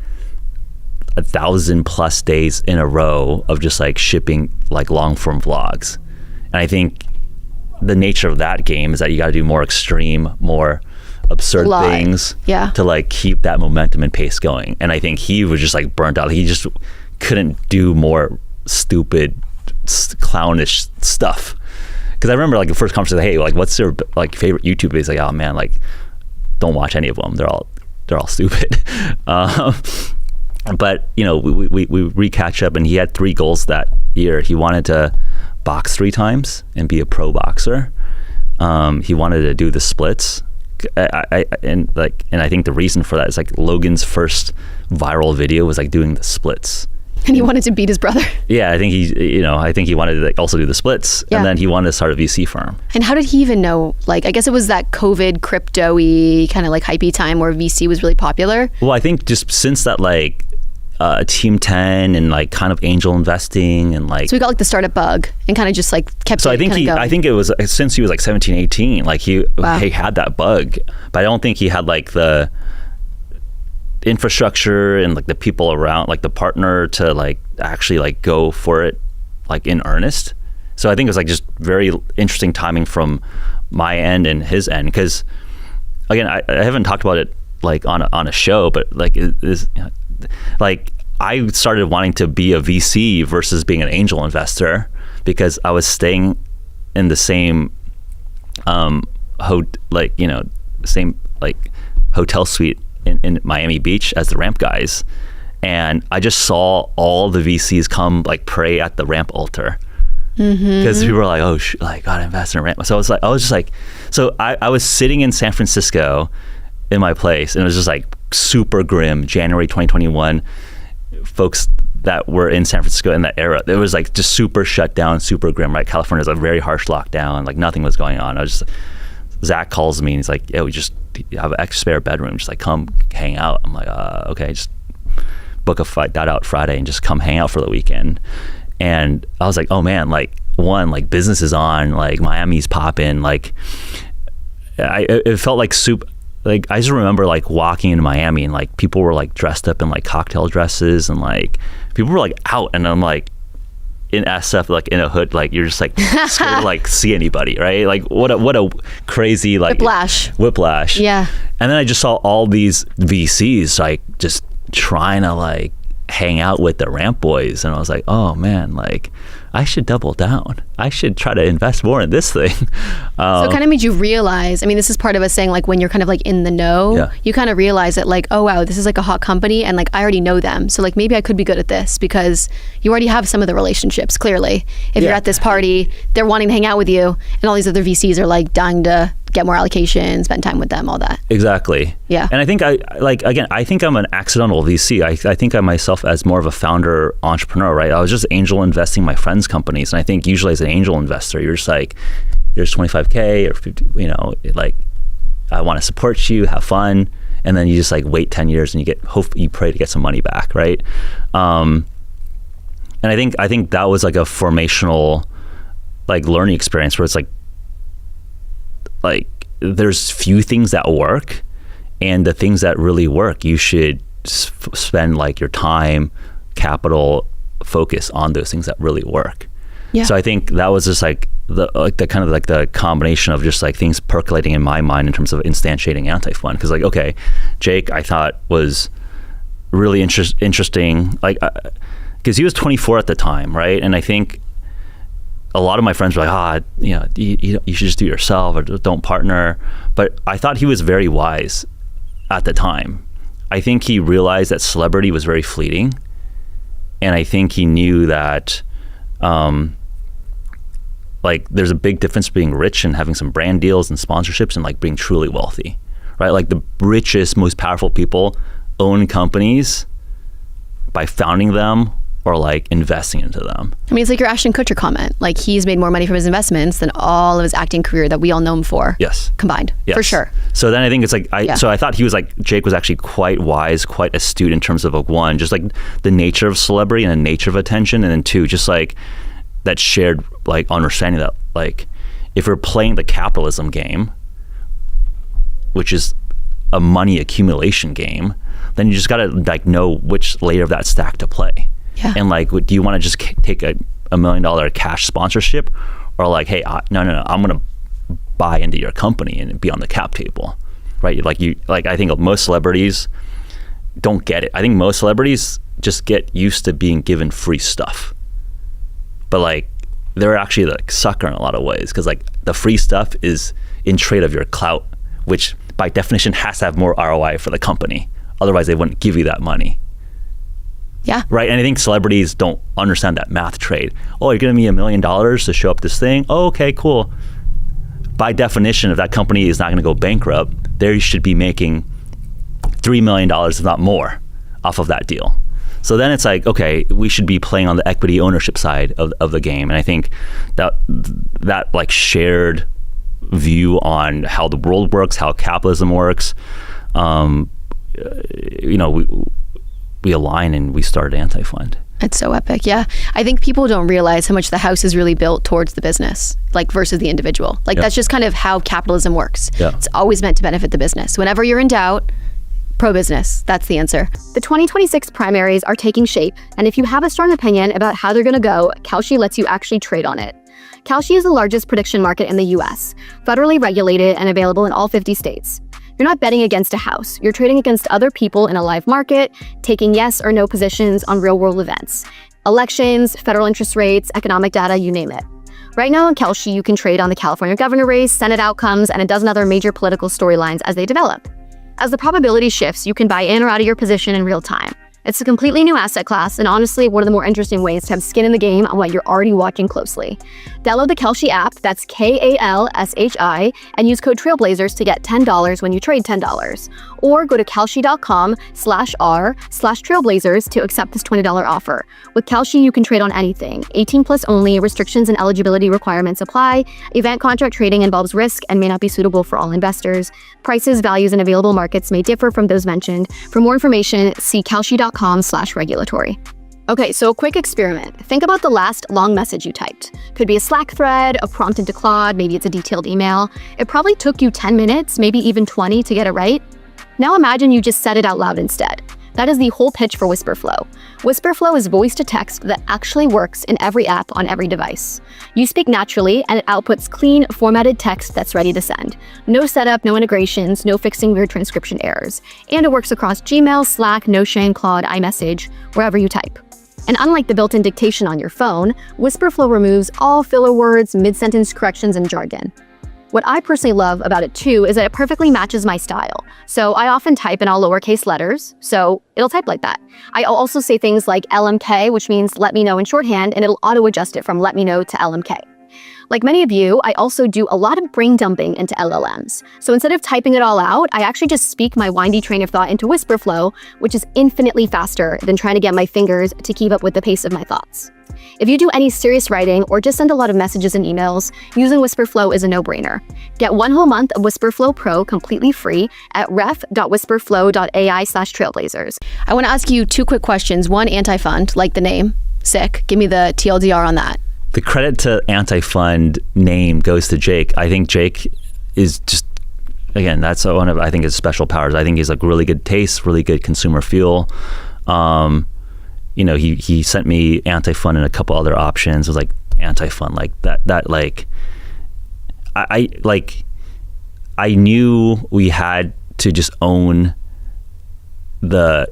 1,000+ days in a row of just like shipping like long form vlogs. And I think the nature of that game is that you got to do more extreme, more absurd things to like keep that momentum and pace going. And I think he was just like burnt out. He just couldn't do more stupid, clownish stuff. Because I remember like the first conversation, hey, like what's your like favorite YouTube videos? Like, oh man, like don't watch any of them. They're all stupid. But you know, we re-catch up, and he had 3 goals that year. He wanted to box 3 times and be a pro boxer. He wanted to do the splits. And I think the reason for that is like Logan's first viral video was like doing the splits. And he wanted to beat his brother. Yeah, I think he wanted to like also do the splits, and then he wanted to start a VC firm. And how did he even know? Like, I guess it was that COVID crypto-y kind of like hypey time where VC was really popular. Well, I think just since that like Team 10 and like kind of angel investing and like, so we got like the startup bug and kind of just like kept. So I think it was since he was like 17, 18, like he had that bug, but I don't think he had like the infrastructure and like the people around, like the partner to like actually like go for it like in earnest. So I think it was like just very interesting timing from my end and his end, because again, I haven't talked about it like on a show, but like like I started wanting to be a VC versus being an angel investor because I was staying in the same same like hotel suite in Miami Beach as the Ramp guys, and I just saw all the VCs come like pray at the Ramp altar, because people were like, oh like gotta invest in a Ramp. So I was just like, so I was sitting in San Francisco in my place, and it was just like super grim. January 2021, folks that were in San Francisco in that era, it was like just super shut down, super grim, right? California was a very harsh lockdown, like nothing was going on. Zach calls me and he's like, yeah, we just have an extra spare bedroom, just like come hang out. I'm like, okay, just book a flight out Friday and just come hang out for the weekend. And I was like, oh man, like one, like business is on, like Miami's popping, like it felt like soup. Like I just remember like walking into Miami and like people were like dressed up in like cocktail dresses and like people were like out, and I'm like in SF, like in a hood, like you're just like scared to like see anybody, right? Like what a crazy like whiplash. Yeah. And then I just saw all these VCs like just trying to like hang out with the Ramp boys, and I was like, oh man, like I should double down. I should try to invest more in this thing. So it kind of made you realize, I mean, this is part of us saying like when you're kind of like in the know, you kind of realize that like, oh wow, this is like a hot company, and like I already know them. So like maybe I could be good at this because you already have some of the relationships, clearly. If you're at this party, they're wanting to hang out with you, and all these other VCs are like dying to get more allocation, spend time with them, all that. Exactly. Yeah. And I think I think I'm an accidental VC. I think I myself as more of a founder entrepreneur, right? I was just angel investing my friends' companies. And I think usually as an angel investor, you're just like, here's 25K or 50, like I want to support you, have fun. And then you just like wait 10 years and you pray to get some money back. Right. And I think that was like a formational like learning experience where it's like there's few things that work, and the things that really work, you should spend like your time, capital, focus on those things that really work. Yeah. So I think that was just like the kind of like the combination of just like things percolating in my mind in terms of instantiating Anti-Fund. Because like, okay, Jake I thought was really interesting, like because he was 24 at the time, right? And I think a lot of my friends were like, you should just do it yourself or don't partner. But I thought he was very wise at the time. I think he realized that celebrity was very fleeting. And I think he knew that like there's a big difference being rich and having some brand deals and sponsorships and like being truly wealthy, right? Like the richest, most powerful people own companies by founding them or like investing into them. I mean, it's like your Ashton Kutcher comment. Like he's made more money from his investments than all of his acting career that we all know him for. Yes. Combined. Yes. For sure. So then I think it's like, so I thought he was like, Jake was actually quite wise, quite astute in terms of like one, just like the nature of celebrity and the nature of attention. And then two, just like that shared like understanding that like, if we're playing the capitalism game, which is a money accumulation game, then you just got to like know which layer of that stack to play. Yeah. And like, do you want to just take a $1 million cash sponsorship, or like, hey, no, I'm going to buy into your company and be on the cap table, right? Like I think most celebrities don't get it. I think most celebrities just get used to being given free stuff, but like they're actually like sucker in a lot of ways, because like the free stuff is in trade of your clout, which by definition has to have more ROI for the company. Otherwise, they wouldn't give you that money. Yeah. Right. And I think celebrities don't understand that math trade. Oh, you're giving me $1 million to show up this thing? Oh, okay, cool. By definition, if that company is not going to go bankrupt, they should be making $3 million, if not more, off of that deal. So then it's like, okay, we should be playing on the equity ownership side of the game. And I think that like shared view on how the world works, how capitalism works, we align and we started Anti-Fund. It's so epic. Yeah. I think people don't realize how much the house is really built towards the business, like versus the individual. Like that's just kind of how capitalism works. Yeah. It's always meant to benefit the business. Whenever you're in doubt, pro-business. That's the answer. The 2026 primaries are taking shape, and if you have a strong opinion about how they're going to go, Kalshi lets you actually trade on it. Kalshi is the largest prediction market in the US, federally regulated and available in all 50 states. You're not betting against a house. You're trading against other people in a live market, taking yes or no positions on real-world events. Elections, federal interest rates, economic data, you name it. Right now on Kalshi, you can trade on the California governor race, Senate outcomes, and a dozen other major political storylines as they develop. As the probability shifts, you can buy in or out of your position in real time. It's a completely new asset class, and honestly, one of the more interesting ways to have skin in the game on what you're already watching closely. Download the Kalshi app, that's KALSHI, and use code Trailblazers to get $10 when you trade $10. Or go to kalshi.com/r/trailblazers to accept this $20 offer. With Kalshi, you can trade on anything. 18 plus only, restrictions and eligibility requirements apply. Event contract trading involves risk and may not be suitable for all investors. Prices, values, and available markets may differ from those mentioned. For more information, see kalshi.com/regulatory. Okay, so a quick experiment. Think about the last long message you typed. Could be a Slack thread, a prompt into Claude, maybe it's a detailed email. It probably took you 10 minutes, maybe even 20 to get it right. Now imagine you just said it out loud instead. That is the whole pitch for Whisperflow. Whisperflow is voice to text that actually works in every app on every device. You speak naturally and it outputs clean, formatted text that's ready to send. No setup, no integrations, no fixing weird transcription errors. And it works across Gmail, Slack, Notion, Claude, iMessage, wherever you type. And unlike the built-in dictation on your phone, Whisperflow removes all filler words, mid-sentence corrections, and jargon. What I personally love about it too is that it perfectly matches my style. So I often type in all lowercase letters, so it'll type like that. I also say things like LMK, which means let me know in shorthand, and it'll auto-adjust it from let me know to LMK. Like many of you, I also do a lot of brain dumping into LLMs. So instead of typing it all out, I actually just speak my windy train of thought into Whisperflow, which is infinitely faster than trying to get my fingers to keep up with the pace of my thoughts. If you do any serious writing or just send a lot of messages and emails, using Whisperflow is a no-brainer. Get 1 whole month of Whisperflow Pro completely free at ref.whisperflow.ai/trailblazers. I want to ask you 2 quick questions. One, Anti-Fund, like the name. Sick. Give me the TLDR on that. The credit to Anti-Fund name goes to Jake. I think Jake is just, again, that's one of, I think, his special powers. I think he's like really good taste, really good consumer feel. He sent me Anti-Fund and a couple other options. It was like Anti-Fund, like that like, I knew we had to just own the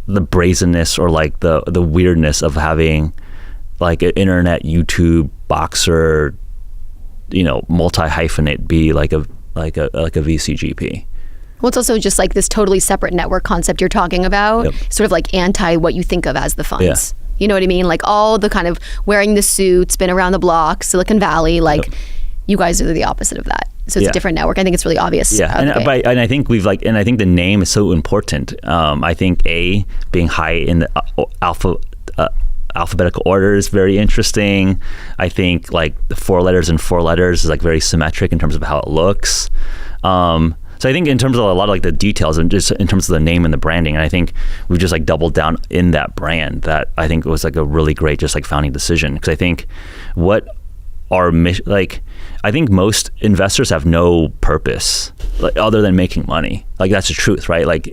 brazenness or like the weirdness of having like an internet YouTube boxer, multi-hyphenate be like a VCGP. Well, it's also just like this totally separate network concept you're talking about, Yep. sort of like anti what you think of as the funds. Yeah. You know what I mean? Like all the kind of wearing the suits, been around the block, Silicon Valley, like Yep. you guys are the opposite of that. So it's Yeah. a different network. I think it's really obvious. Yeah, and I think I think the name is so important. I think being high in the alphabetical order is very interesting. I think like the 4 letters and 4 letters is like very symmetric in terms of how it looks. So I think in terms of a lot of like the details and just in terms of the name and the branding, and I think we've just like doubled down in that brand. That I think was like a really great just like founding decision, because I think what our mission, like, I think most investors have no purpose like, other than making money. Like, that's the truth, right? Like,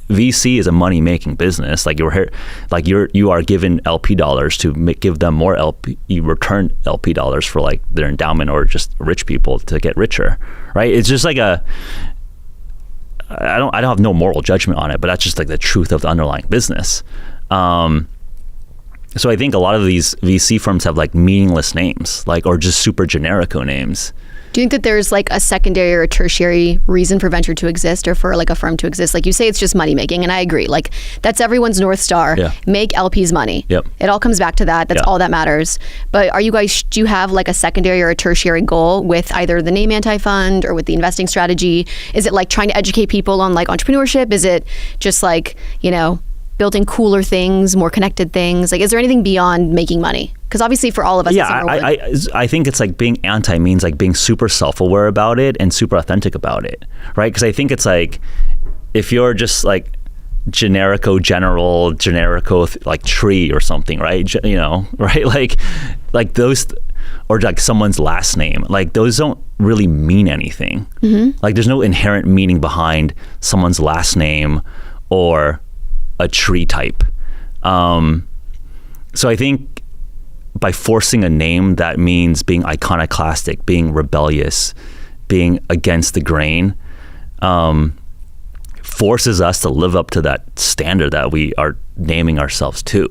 VC is a money making business. Like, you are given LP dollars to give them more LP. You return LP dollars for like their endowment or just rich people to get richer, right? It's just like I don't have no moral judgment on it, but that's just like the truth of the underlying business. So I think a lot of these VC firms have like meaningless names, like, or just super generico names. Do you think that there's like a secondary or a tertiary reason for venture to exist or for like a firm to exist? Like you say, it's just money making, and I agree. Like that's everyone's North Star. Yeah. Make LPs money. Yep. It all comes back to that. That's all that matters. But do you have like a secondary or a tertiary goal with either the name Anti-Fund or with the investing strategy? Is it like trying to educate people on like entrepreneurship? Is it just like, building cooler things, more connected things? Like, is there anything beyond making money? Because obviously for all of us, I think it's like being anti means like being super self-aware about it and super authentic about it, right? Because I think it's like, if you're just like generico like tree or something, right? Right? Like those, or like someone's last name, like those don't really mean anything. Mm-hmm. Like there's no inherent meaning behind someone's last name or a tree type. So I think by forcing a name that means being iconoclastic, being rebellious, being against the grain, forces us to live up to that standard that we are naming ourselves to.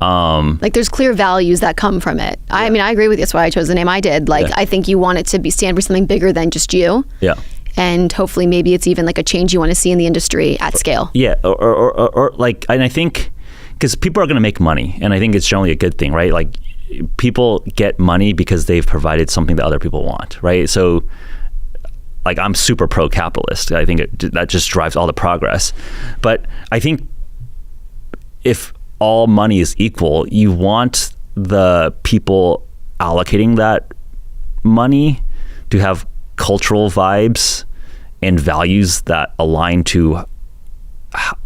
Like there's clear values that come from it. Yeah. I mean, I agree with you. That's why I chose the name I did. Like, I think you want it to stand for something bigger than just you. Yeah. And hopefully maybe it's even like a change you want to see in the industry at scale. Yeah. Or like, and I think, because people are going to make money, and I think it's generally a good thing, right? Like people get money because they've provided something that other people want, right? So like I'm super pro-capitalist. I think that just drives all the progress. But I think if all money is equal, you want the people allocating that money to have cultural vibes and values that align to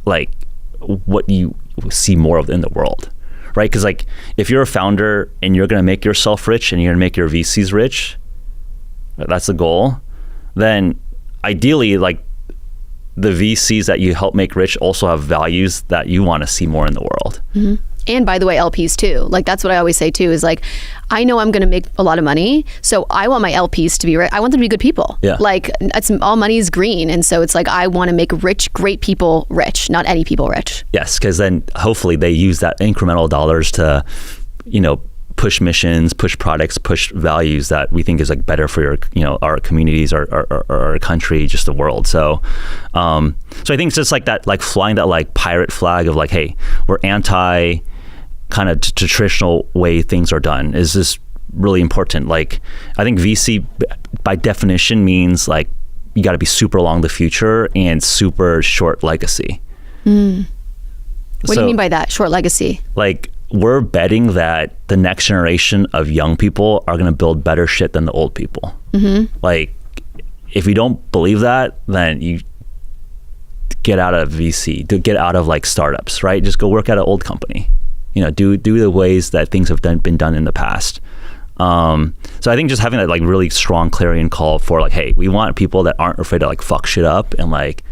like what you see more of in the world, right? Because like if you're a founder and you're going to make yourself rich and you're going to make your VCs rich, that's the goal, then ideally like the VCs that you help make rich also have values that you want to see more in the world. Mm-hmm. And by the way, LPs too. Like that's what I always say too, is like, I know I'm going to make a lot of money, so I want my LPs to be rich. I want them to be good people. Yeah. Like all money is green. And so it's like, I want to make rich, great people rich, not any people rich. Yes. Because then hopefully they use that incremental dollars to, push missions, push products, push values that we think is like better for our communities, our country, just the world. So I think it's just like that, like flying that like pirate flag of like, hey, we're anti kind of traditional way things are done is just really important. Like I think VC by definition means like you got to be super long the future and super short legacy. What do you mean by that, short legacy? Like we're betting that the next generation of young people are going to build better shit than the old people. Mm-hmm. Like if you don't believe that, then you get out of VC, get out of like startups, right? Just go work at an old company. Do the ways that things have been done in the past. So I think just having that like really strong clarion call for like, hey, we want people that aren't afraid to like fuck shit up and like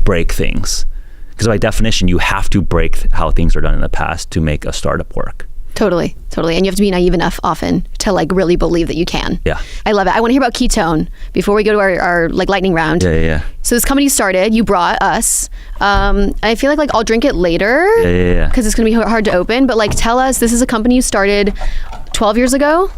break things. Because by definition, you have to break how things are done in the past to make a startup work. Totally. And you have to be naive enough often to like really believe that you can. Yeah. I love it. I want to hear about Ketone before we go to our like lightning round. Yeah. So this company started, you brought us. I feel like I'll drink it later. Yeah. Because it's going to be hard to open. But like tell us, this is a company you started 12 years ago?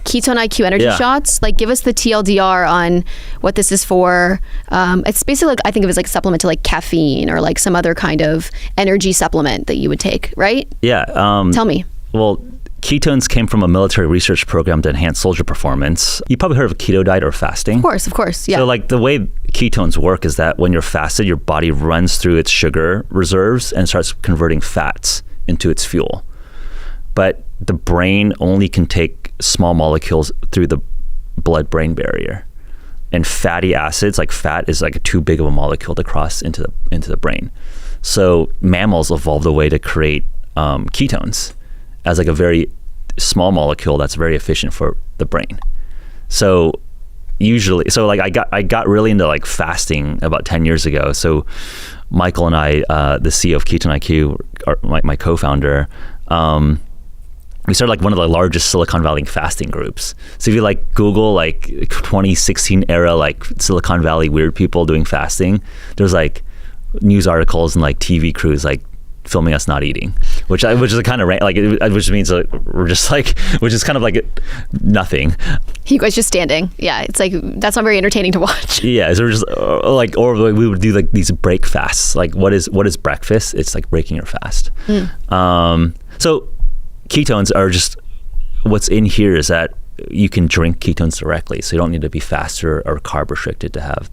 Ketone IQ energy shots. Like give us the TLDR on what this is for. It's basically like, I think of it as like a supplement to like caffeine or like some other kind of energy supplement that you would take, right? Yeah. Tell me. Well, ketones came from a military research program to enhance soldier performance. You probably heard of a keto diet or fasting. Of course. Yeah. So like the way ketones work is that when you're fasted, your body runs through its sugar reserves and starts converting fats into its fuel. But the brain only can take small molecules through the blood-brain barrier. And fatty acids, like fat, is like too big of a molecule to cross into the brain. So mammals evolved a way to create ketones as like a very small molecule that's very efficient for the brain. So usually, so like I got really into like fasting about 10 years ago. So Michael and I, the CEO of Ketone IQ, my co-founder, we started like one of the largest Silicon Valley fasting groups. So if you like Google like 2016 era like Silicon Valley weird people doing fasting, there's like news articles and like TV crews like filming us not eating, which is a kind of like which means like we're just like, which is kind of like nothing. You guys just standing. Yeah, it's like that's not very entertaining to watch. Yeah, so we're just like, or we would do like these break fasts. Like what is breakfast? It's like breaking your fast. So ketones are just, what's in here is that you can drink ketones directly, so you don't need to be fasted or carb restricted to have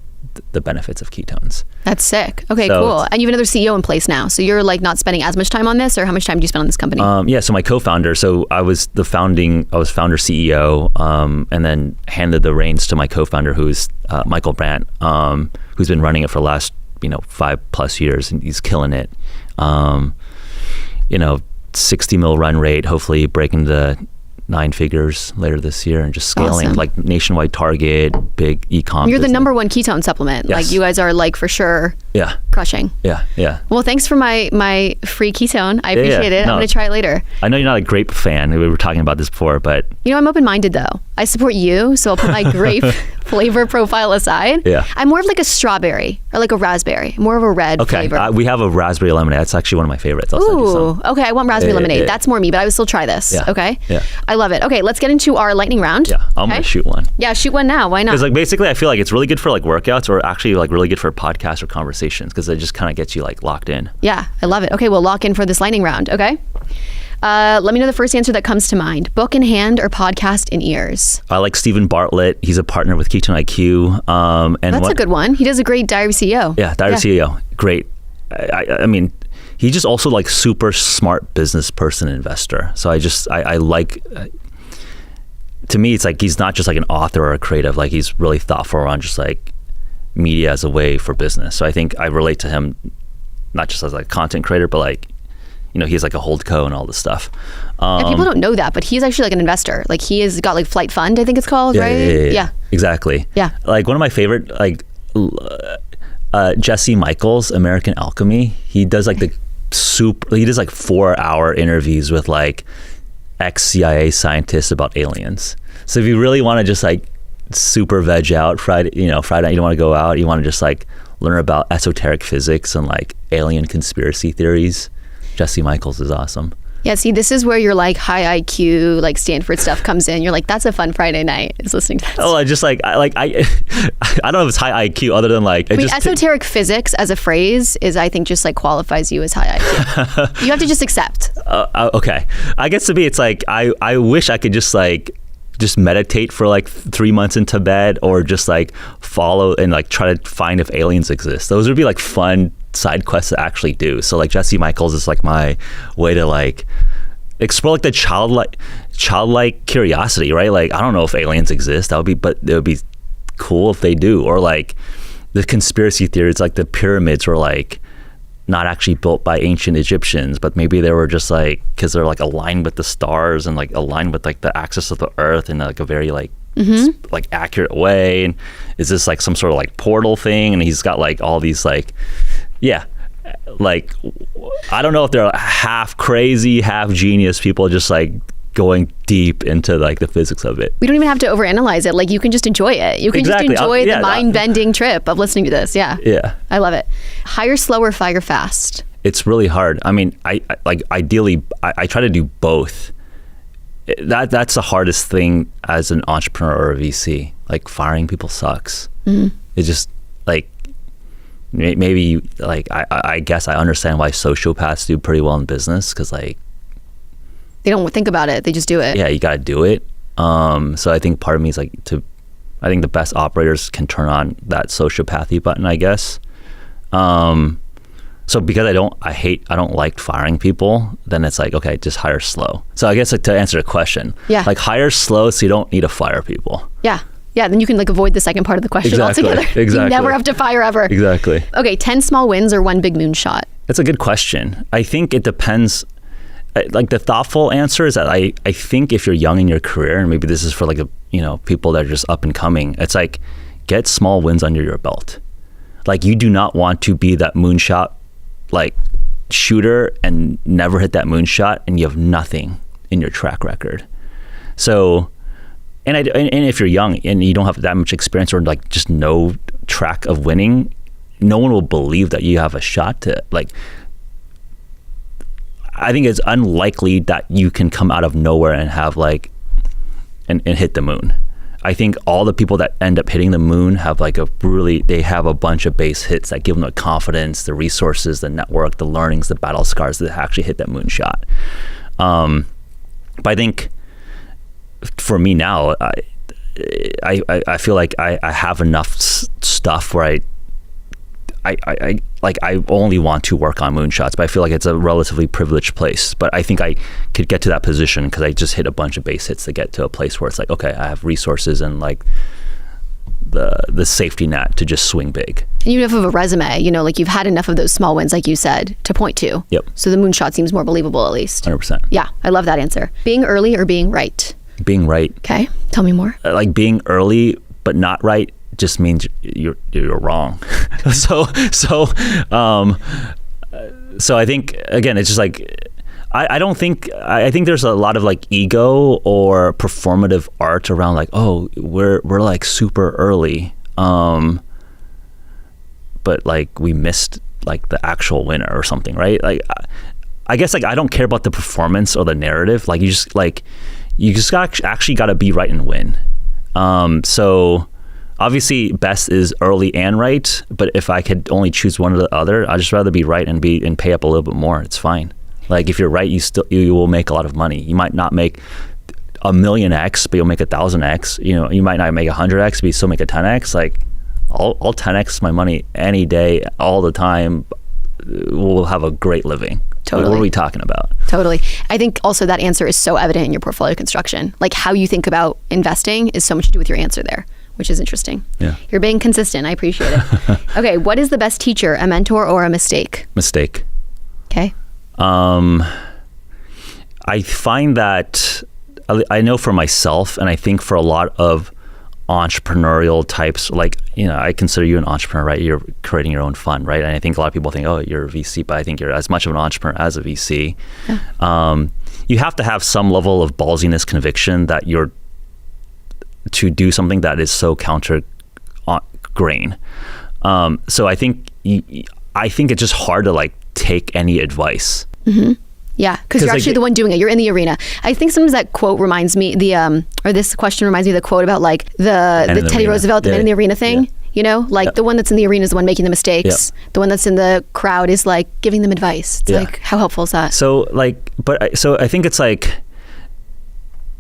the benefits of ketones. That's sick. Okay, so cool. And you have another CEO in place now, so you're like not spending as much time on this, or how much time do you spend on this company? Yeah, so my co-founder, so I was founder CEO, and then handed the reins to my co-founder, who's Michael Brandt, who's been running it for the last 5+ years, and he's killing it. 60 mil run rate, hopefully breaking the 9 figures later this year, and just scaling. Awesome. Like nationwide Target, big e-com. You're the number one ketone supplement. Yes. Like you guys are like for sure crushing. Yeah. Well, thanks for my free ketone. I appreciate it. No, I'm going to try it later. I know you're not a grape fan. We were talking about this before, but I'm open-minded though. I support you, so I'll put my grape flavor profile aside. Yeah. I'm more of like a strawberry or like a raspberry, more of a red flavor. We have a raspberry lemonade. That's actually one of my favorites. I'll send you some. Okay. I want raspberry lemonade. Yeah. That's more me, but I would still try this. Yeah. Okay. Yeah. I love it. Okay, let's get into our lightning round. Yeah, I'm gonna shoot one. Yeah, shoot one now. Why not? Because like basically, I feel like it's really good for like workouts, or actually like really good for podcasts or conversations, because it just kind of gets you like locked in. Yeah, I love it. Okay, we'll lock in for this lightning round. Okay. Let me know the first answer that comes to mind. Book in hand or podcast in ears? I like Stephen Bartlett. He's a partner with Ketone IQ. And that's a good one. He does a great Diary CEO. Yeah, Diary CEO. Great. I mean, he's just also like super smart business person, investor. So I like, to me, it's like he's not just like an author or a creative. Like he's really thoughtful around just like media as a way for business. So I think I relate to him not just as like a content creator, but like, he's like a holdco and all this stuff. And people don't know that, but he's actually like an investor. Like he has got like Flight Fund, I think it's called, right? Yeah. Exactly. Yeah. Like one of my favorite, like Jesse Michaels, American Alchemy. He does like he does like 4-hour interviews with like ex-CIA scientists about aliens. So if you really want to just like super veg out Friday night, you don't want to go out, you want to just like learn about esoteric physics and like alien conspiracy theories, Jesse Michaels is awesome. Yeah, see, this is where your like high IQ, like Stanford stuff comes in. You're like, that's a fun Friday night, is listening to that. Oh, I just like, I don't know if it's high IQ other than like... esoteric physics as a phrase is, I think, just like qualifies you as high IQ. You have to just accept. Okay. I guess to me, it's like, I wish I could just meditate for like 3 months in Tibet, or just like follow and like try to find if aliens exist. Those would be like fun side quests to actually do. So like Jesse Michaels is like my way to like explore like the childlike curiosity, right? Like I don't know if aliens exist. But it would be cool if they do. Or like the conspiracy theories, like the pyramids were like not actually built by ancient Egyptians, but maybe they were just like, because they're like aligned with the stars and like aligned with like the axis of the earth in like a very like like accurate way. And is this like some sort of like portal thing? And he's got like all these like, like I don't know if they're half crazy, half genius people just like going deep into like the physics of it. We don't even have to overanalyze it. Like you can just enjoy it. You can just enjoy the mind-bending trip of listening to this. Yeah. I love it. Hire slow or fire fast? It's really hard. I mean, I like ideally I try to do both. That's the hardest thing as an entrepreneur or a VC. Like firing people sucks. It's just like maybe like I guess I understand why sociopaths do pretty well in business, because like they don't think about it, they just do it. Yeah, you got to do it. So I think part of me is like I think the best operators can turn on that sociopathy button, I guess. So because I don't like firing people, then it's like, okay, just hire slow. So I guess like to answer the question, like hire slow so you don't need to fire people. Yeah, then you can like avoid the second part of the question altogether. Exactly. You never have to fire ever. Exactly. Okay, 10 small wins or 1 big moonshot? That's a good question. I think it depends. like the thoughtful answer is that I think if you're young in your career, and maybe this is for like people that are just up and coming, it's like get small wins under your belt. Like you do not want to be that moonshot like shooter and never hit that moonshot and you have nothing in your track record. So, and if you're young and you don't have that much experience or like just no track of winning, no one will believe that you have a shot to like. I think it's unlikely that you can come out of nowhere and have like and hit the moon. I think all the people that end up hitting the moon have like they have a bunch of base hits that give them the confidence, the resources, the network, the learnings, the battle scars that actually hit that moon shot. But I think for me now, I feel like I have enough stuff where I only want to work on moonshots, but I feel like it's a relatively privileged place. But I think I could get to that position because I just hit a bunch of base hits to get to a place where it's like, okay, I have resources and like the safety net to just swing big. And you have a resume, like you've had enough of those small wins, like you said, to point to. Yep. So the moonshot seems more believable at least. 100%. Yeah, I love that answer. Being early or being right? Being right. Okay, tell me more. Like being early but not right just means you're wrong. So I think again, it's just like I think there's a lot of like ego or performative art around like, oh, we're like super early, but like we missed like the actual winner or something, right? Like I guess like I don't care about the performance or the narrative. Like you just actually got to be right and win. So obviously best is early and right, but if I could only choose one or the other, I'd just rather be right and pay up a little bit more. It's fine. Like if you're right, you will make a lot of money. You might not make 1,000,000x, but you'll make 1,000x. You might not make 100x, but you still make a 10x. Like I'll 10x my money any day, all the time. We'll have a great living. Totally. What are we talking about? Totally. I think also that answer is so evident in your portfolio construction. Like how you think about investing is so much to do with your answer there, which is interesting. Yeah. You're being consistent. I appreciate it. Okay. What is the best teacher, a mentor or a mistake? Mistake. Okay. I find that I know for myself, and I think for a lot of entrepreneurial types, like, I consider you an entrepreneur, right? You're creating your own fund, right? And I think a lot of people think, oh, you're a VC, but I think you're as much of an entrepreneur as a VC. Yeah. You have to have some level of ballsiness, conviction that you're to do something that is so counter grain. So I think it's just hard to like take any advice. Mm-hmm. Yeah, because you're actually the one doing it. You're in the arena. I think sometimes that quote reminds me this question reminds me of the quote about like the Teddy Roosevelt, the man in the arena thing. Yeah. The one that's in the arena is the one making the mistakes. Yep. The one that's in the crowd is like giving them advice. It's like, how helpful is that? So I think it's like,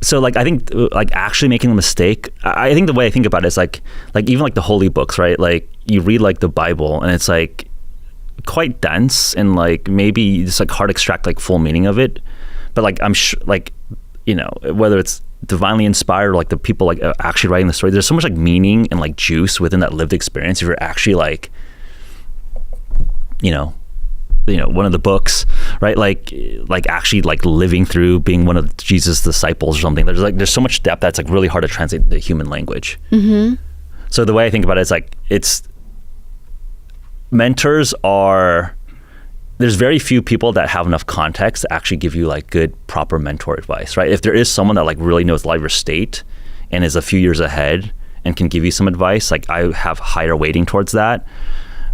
I think like actually making a mistake, I think the way I think about it is like even like the holy books, right? Like you read like the Bible and it's like quite dense and like maybe it's like hard to extract like full meaning of it, but like I'm sure like whether it's divinely inspired or like the people like actually writing the story, there's so much like meaning and like juice within that lived experience if you're actually like one of the books, right? Like actually like living through being one of Jesus' disciples or something. There's so much depth that's like really hard to translate into human language. Mm-hmm. So the way I think about it is like mentors there's very few people that have enough context to actually give you like good, proper mentor advice, right? If there is someone that like really knows a lot of your state and is a few years ahead and can give you some advice, like I have higher weighting towards that.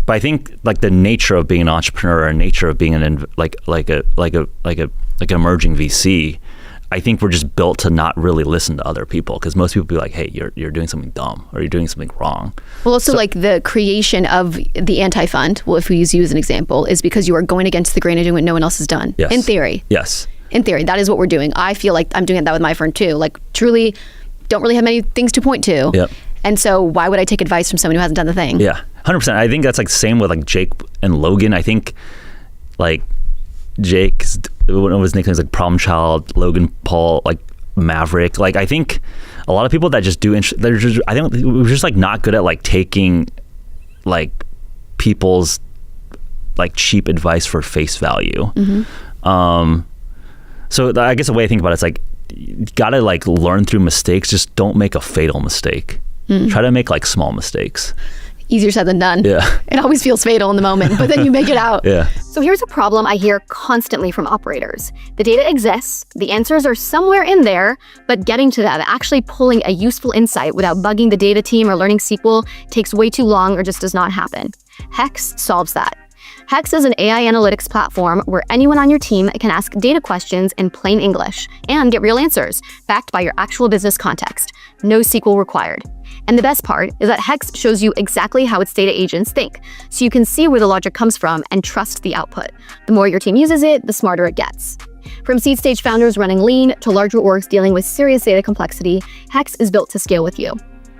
But I think like the nature of being an entrepreneur or nature of being an emerging VC, I think we're just built to not really listen to other people because most people be like, hey, you're doing something dumb or you're doing something wrong. Well, also like the creation of the anti-fund, well, if we use you as an example, is because you are going against the grain and doing what no one else has done. Yes. In theory. Yes. In theory, that is what we're doing. I feel like I'm doing that with my firm too. Like truly don't really have many things to point to. Yep. And so why would I take advice from someone who hasn't done the thing? Yeah, 100%. I think that's like same with like Jake and Logan. I think like Jake's one of his nicknames like Problem Child, Logan Paul, like Maverick. Like I think a lot of people that just do, I think we're just like not good at like taking like people's like cheap advice for face value. Mm-hmm. So I guess the way I think about it's like, you gotta like learn through mistakes. Just don't make a fatal mistake. Try to make like small mistakes. Easier said than done. Yeah. It always feels fatal in the moment, but then you make it out. Yeah. So here's a problem I hear constantly from operators. The data exists, the answers are somewhere in there, but getting to them, actually pulling a useful insight without bugging the data team or learning SQL takes way too long or just does not happen. Hex solves that. Hex is an AI analytics platform where anyone on your team can ask data questions in plain English and get real answers, backed by your actual business context. No SQL required. And the best part is that Hex shows you exactly how its data agents think, so you can see where the logic comes from and trust the output. The more your team uses it, the smarter it gets. From seed stage founders running lean to larger orgs dealing with serious data complexity, Hex is built to scale with you.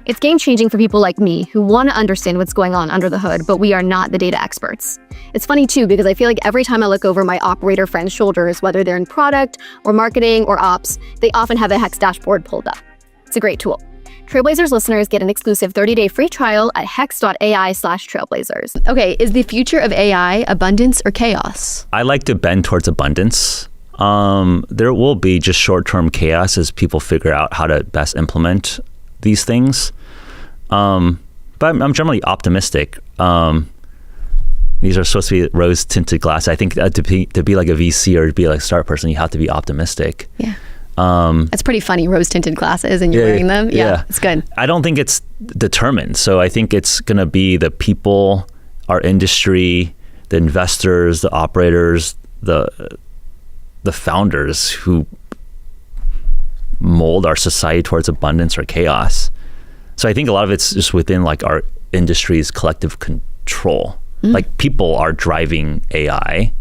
It's game-changing for people like me who want to understand what's going on under the hood, but we are not the data experts. It's funny too, because I feel like every time I look over my operator friends' shoulders, whether they're in product or marketing or ops, they often have a Hex dashboard pulled up. It's a great tool. Trailblazers listeners get an exclusive 30-day free trial at hex.ai/trailblazers. Okay, is the future of AI abundance or chaos? I like to bend towards abundance. There will be just short-term chaos as people figure out how to best implement these things. But I'm generally optimistic. These are supposed to be rose-tinted glass. I think that to be like a VC or to be like a startup person, you have to be optimistic. Yeah. It's pretty funny, rose-tinted glasses, and you're wearing them. Yeah, it's good. I don't think it's determined. So I think it's going to be the people, our industry, the investors, the operators, the founders who mold our society towards abundance or chaos. So I think a lot of it's just within like our industry's collective control. Like people are driving AI,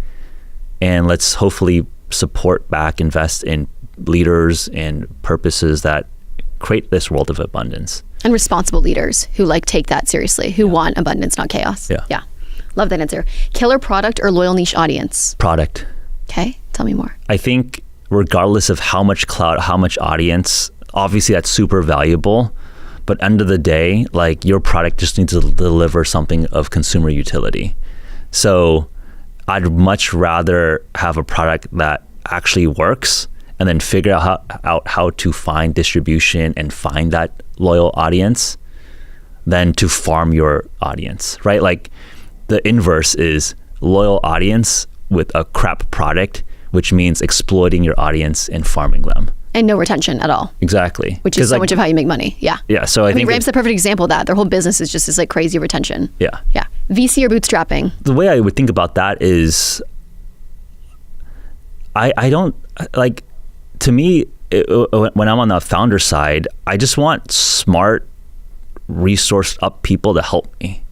and let's hopefully support back, invest in leaders and purposes that create this world of abundance. And responsible leaders who like take that seriously, who want abundance, not chaos. Yeah. Love that answer. Killer product or loyal niche audience? Product. Okay, tell me more. I think regardless of how much cloud, how much audience, obviously that's super valuable. But end of the day, like your product just needs to deliver something of consumer utility. So I'd much rather have a product that actually works and then figure out how to find distribution and find that loyal audience than to farm your audience, right? Like the inverse is loyal audience with a crap product, which means exploiting your audience and farming them. And no retention at all. Exactly. Which is so much of how you make money. Yeah. Yeah. So I think Ramp's the perfect example of that. Their whole business is just this like crazy retention. Yeah. Yeah. VC or bootstrapping? The way I would think about that is I don't like, to me, when I'm on the founder side, I just want smart, resourced up people to help me.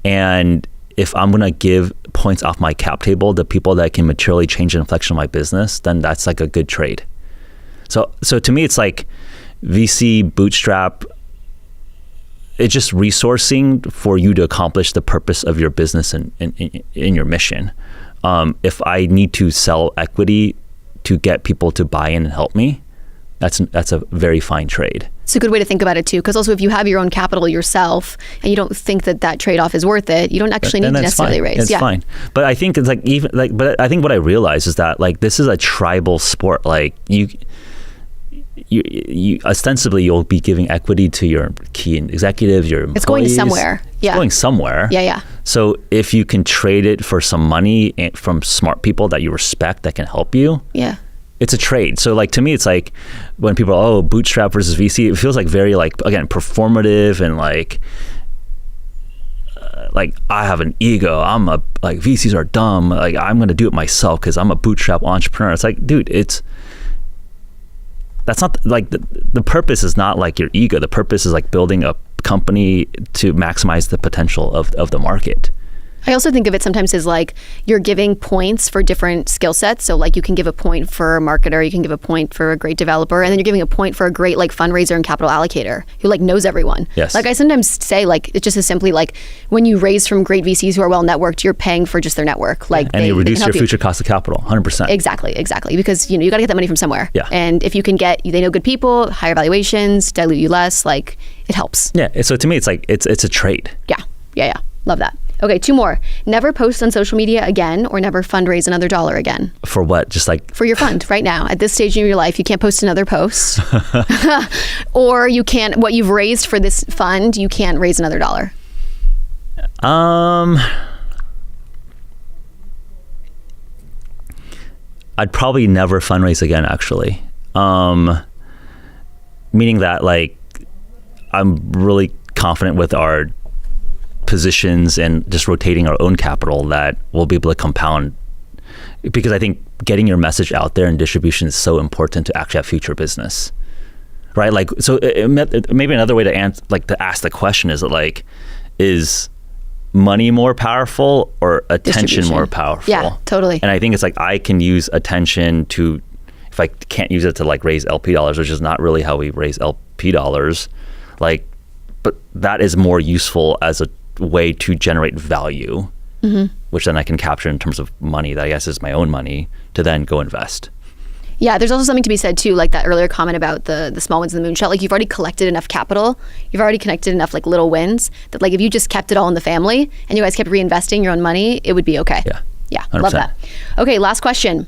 And if I'm going to give points off my cap table to people that can materially change the inflection of my business, then that's like a good trade. So to me, it's like VC, bootstrap, it's just resourcing for you to accomplish the purpose of your business and in your mission. If I need to sell equity to get people to buy in and help me, that's a very fine trade. It's a good way to think about it too, because also if you have your own capital yourself and you don't think that trade-off is worth it, you don't actually need to necessarily raise. It's fine. But I think it's like but I think what I realize is that like this is a tribal sport. Like you ostensibly you'll be giving equity to your key executives, your employees. It's going somewhere. Yeah. It's going somewhere. Yeah. So if you can trade it for some money from smart people that you respect that can help you, yeah, it's a trade. So like to me, it's like when people are, bootstrap versus VC, it feels like very like, again, performative and like I have an ego. I'm like VCs are dumb. Like I'm going to do it myself because I'm a bootstrap entrepreneur. It's like, dude, that's not like the purpose is not like your ego. The purpose is like building a company to maximize the potential of the market. I also think of it sometimes as like you're giving points for different skill sets. So like you can give a point for a marketer, you can give a point for a great developer, and then you're giving a point for a great like fundraiser and capital allocator who like knows everyone. Yes. Like I sometimes say like it's just as simply like when you raise from great VCs who are well networked, you're paying for just their network. Like and you reduce your future cost of capital, 100%. Exactly. Because you got to get that money from somewhere. Yeah. And if you can they know good people, higher valuations, dilute you less, like it helps. Yeah. So to me, it's like it's a trade. Yeah. Love that. Okay, 2 more. Never post on social media again, or never fundraise another dollar again. For what? Just like For your fund right now. At this stage in your life, you can't post another post. Or you can't, what you've raised for this fund, you can't raise another dollar. I'd probably never fundraise again, actually. Meaning that, like, I'm really confident with our positions and just rotating our own capital that we'll be able to compound, because I think getting your message out there and distribution is so important to actually have future business, right? Like, so maybe another way to ask the question is that, like, is money more powerful or attention more powerful? Yeah, totally. And I think it's like, I can use attention to, if I can't use it to like raise LP dollars, which is not really how we raise LP dollars, like, but that is more useful as a way to generate value, which then I can capture in terms of money that I guess is my own money to then go invest. Yeah, there's also something to be said too, like that earlier comment about the small wins in the moonshot. Like, you've already collected enough capital, you've already connected enough like little wins that, like, if you just kept it all in the family and you guys kept reinvesting your own money, it would be okay. Yeah, 100%. Love that. Okay, last question.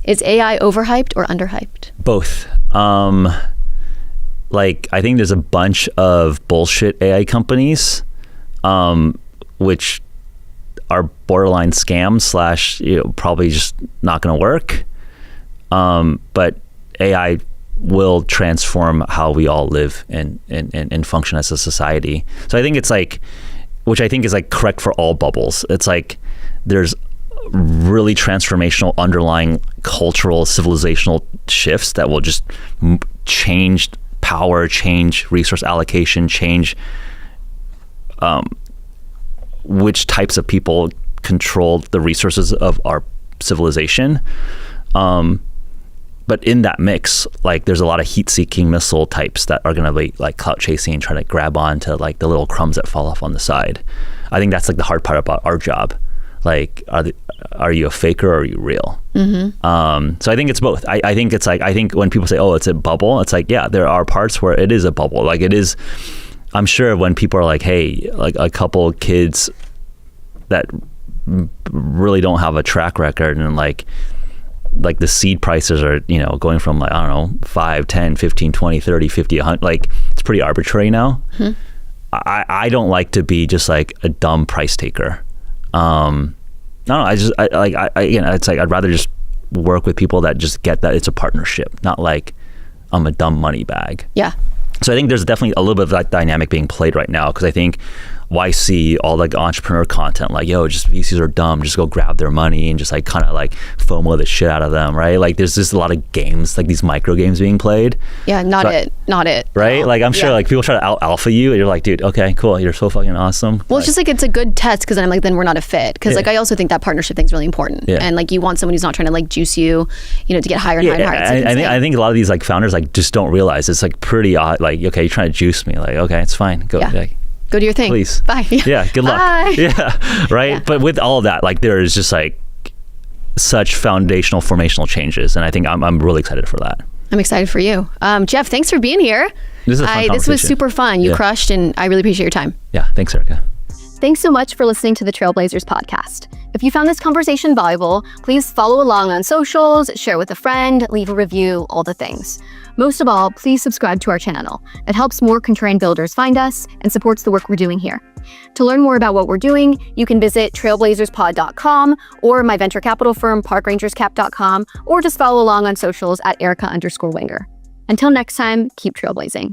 Is AI overhyped or underhyped? Both. Like, I think there's a bunch of bullshit AI companies, which are borderline scams / probably just not going to work. But AI will transform how we all live and function as a society. So I think it's like, which I think is like correct for all bubbles. It's like there's really transformational underlying cultural, civilizational shifts that will just change power, change resource allocation, change which types of people control the resources of our civilization. But in that mix, like, there's a lot of heat-seeking missile types that are going to be like clout chasing and trying to grab onto like the little crumbs that fall off on the side. I think that's like the hard part about our job. Like, are you a faker or are you real? So I think it's both. I think it's like, I think when people say, oh, it's a bubble, it's like, yeah, there are parts where it is a bubble. Like, it is, I'm sure when people are like, hey, like a couple kids that really don't have a track record and like the seed prices are, going from like, I don't know, 5, 10, 15, 20, 30, 50, 100, like, it's pretty arbitrary now. I don't like to be just like a dumb price taker. No, again, it's like, I'd rather just work with people that just get that it's a partnership, not like I'm a dumb money bag. Yeah. So I think there's definitely a little bit of that dynamic being played right now, because I think YC, all like entrepreneur content, like, yo, just VCs are dumb, just go grab their money and just like kind of like FOMO the shit out of them, right? Like, there's just a lot of games, like these micro games being played. Yeah, not it. Right? Like, I'm sure like people try to out alpha you and you're like, dude, okay, cool, you're so fucking awesome. Well, it's just like, it's a good test, because then I'm like, then we're not a fit. Because like, I also think that partnership thing's really important. And like, you want someone who's not trying to like juice you, to get higher and higher and higher. I think a lot of these like founders like just don't realize it's like pretty odd. Like, okay, you're trying to juice me. Like, okay, it's fine. Go. Like, go do your thing. Please. Bye. Yeah. Good luck. Bye. Yeah. Right. Yeah. But with all of that, like, there is just like such foundational, formational changes, and I think I'm really excited for that. I'm excited for you, Jeff. Thanks for being here. This is a fun conversation. This was super fun. You crushed, and I really appreciate your time. Yeah. Thanks, Erica. Thanks so much for listening to the Trailblazers podcast. If you found this conversation valuable, please follow along on socials, share with a friend, leave a review, all the things. Most of all, please subscribe to our channel. It helps more contrarian builders find us and supports the work we're doing here. To learn more about what we're doing, you can visit trailblazerspod.com or my venture capital firm, parkrangerscap.com, or just follow along on socials at Erica_Winger. Until next time, keep trailblazing.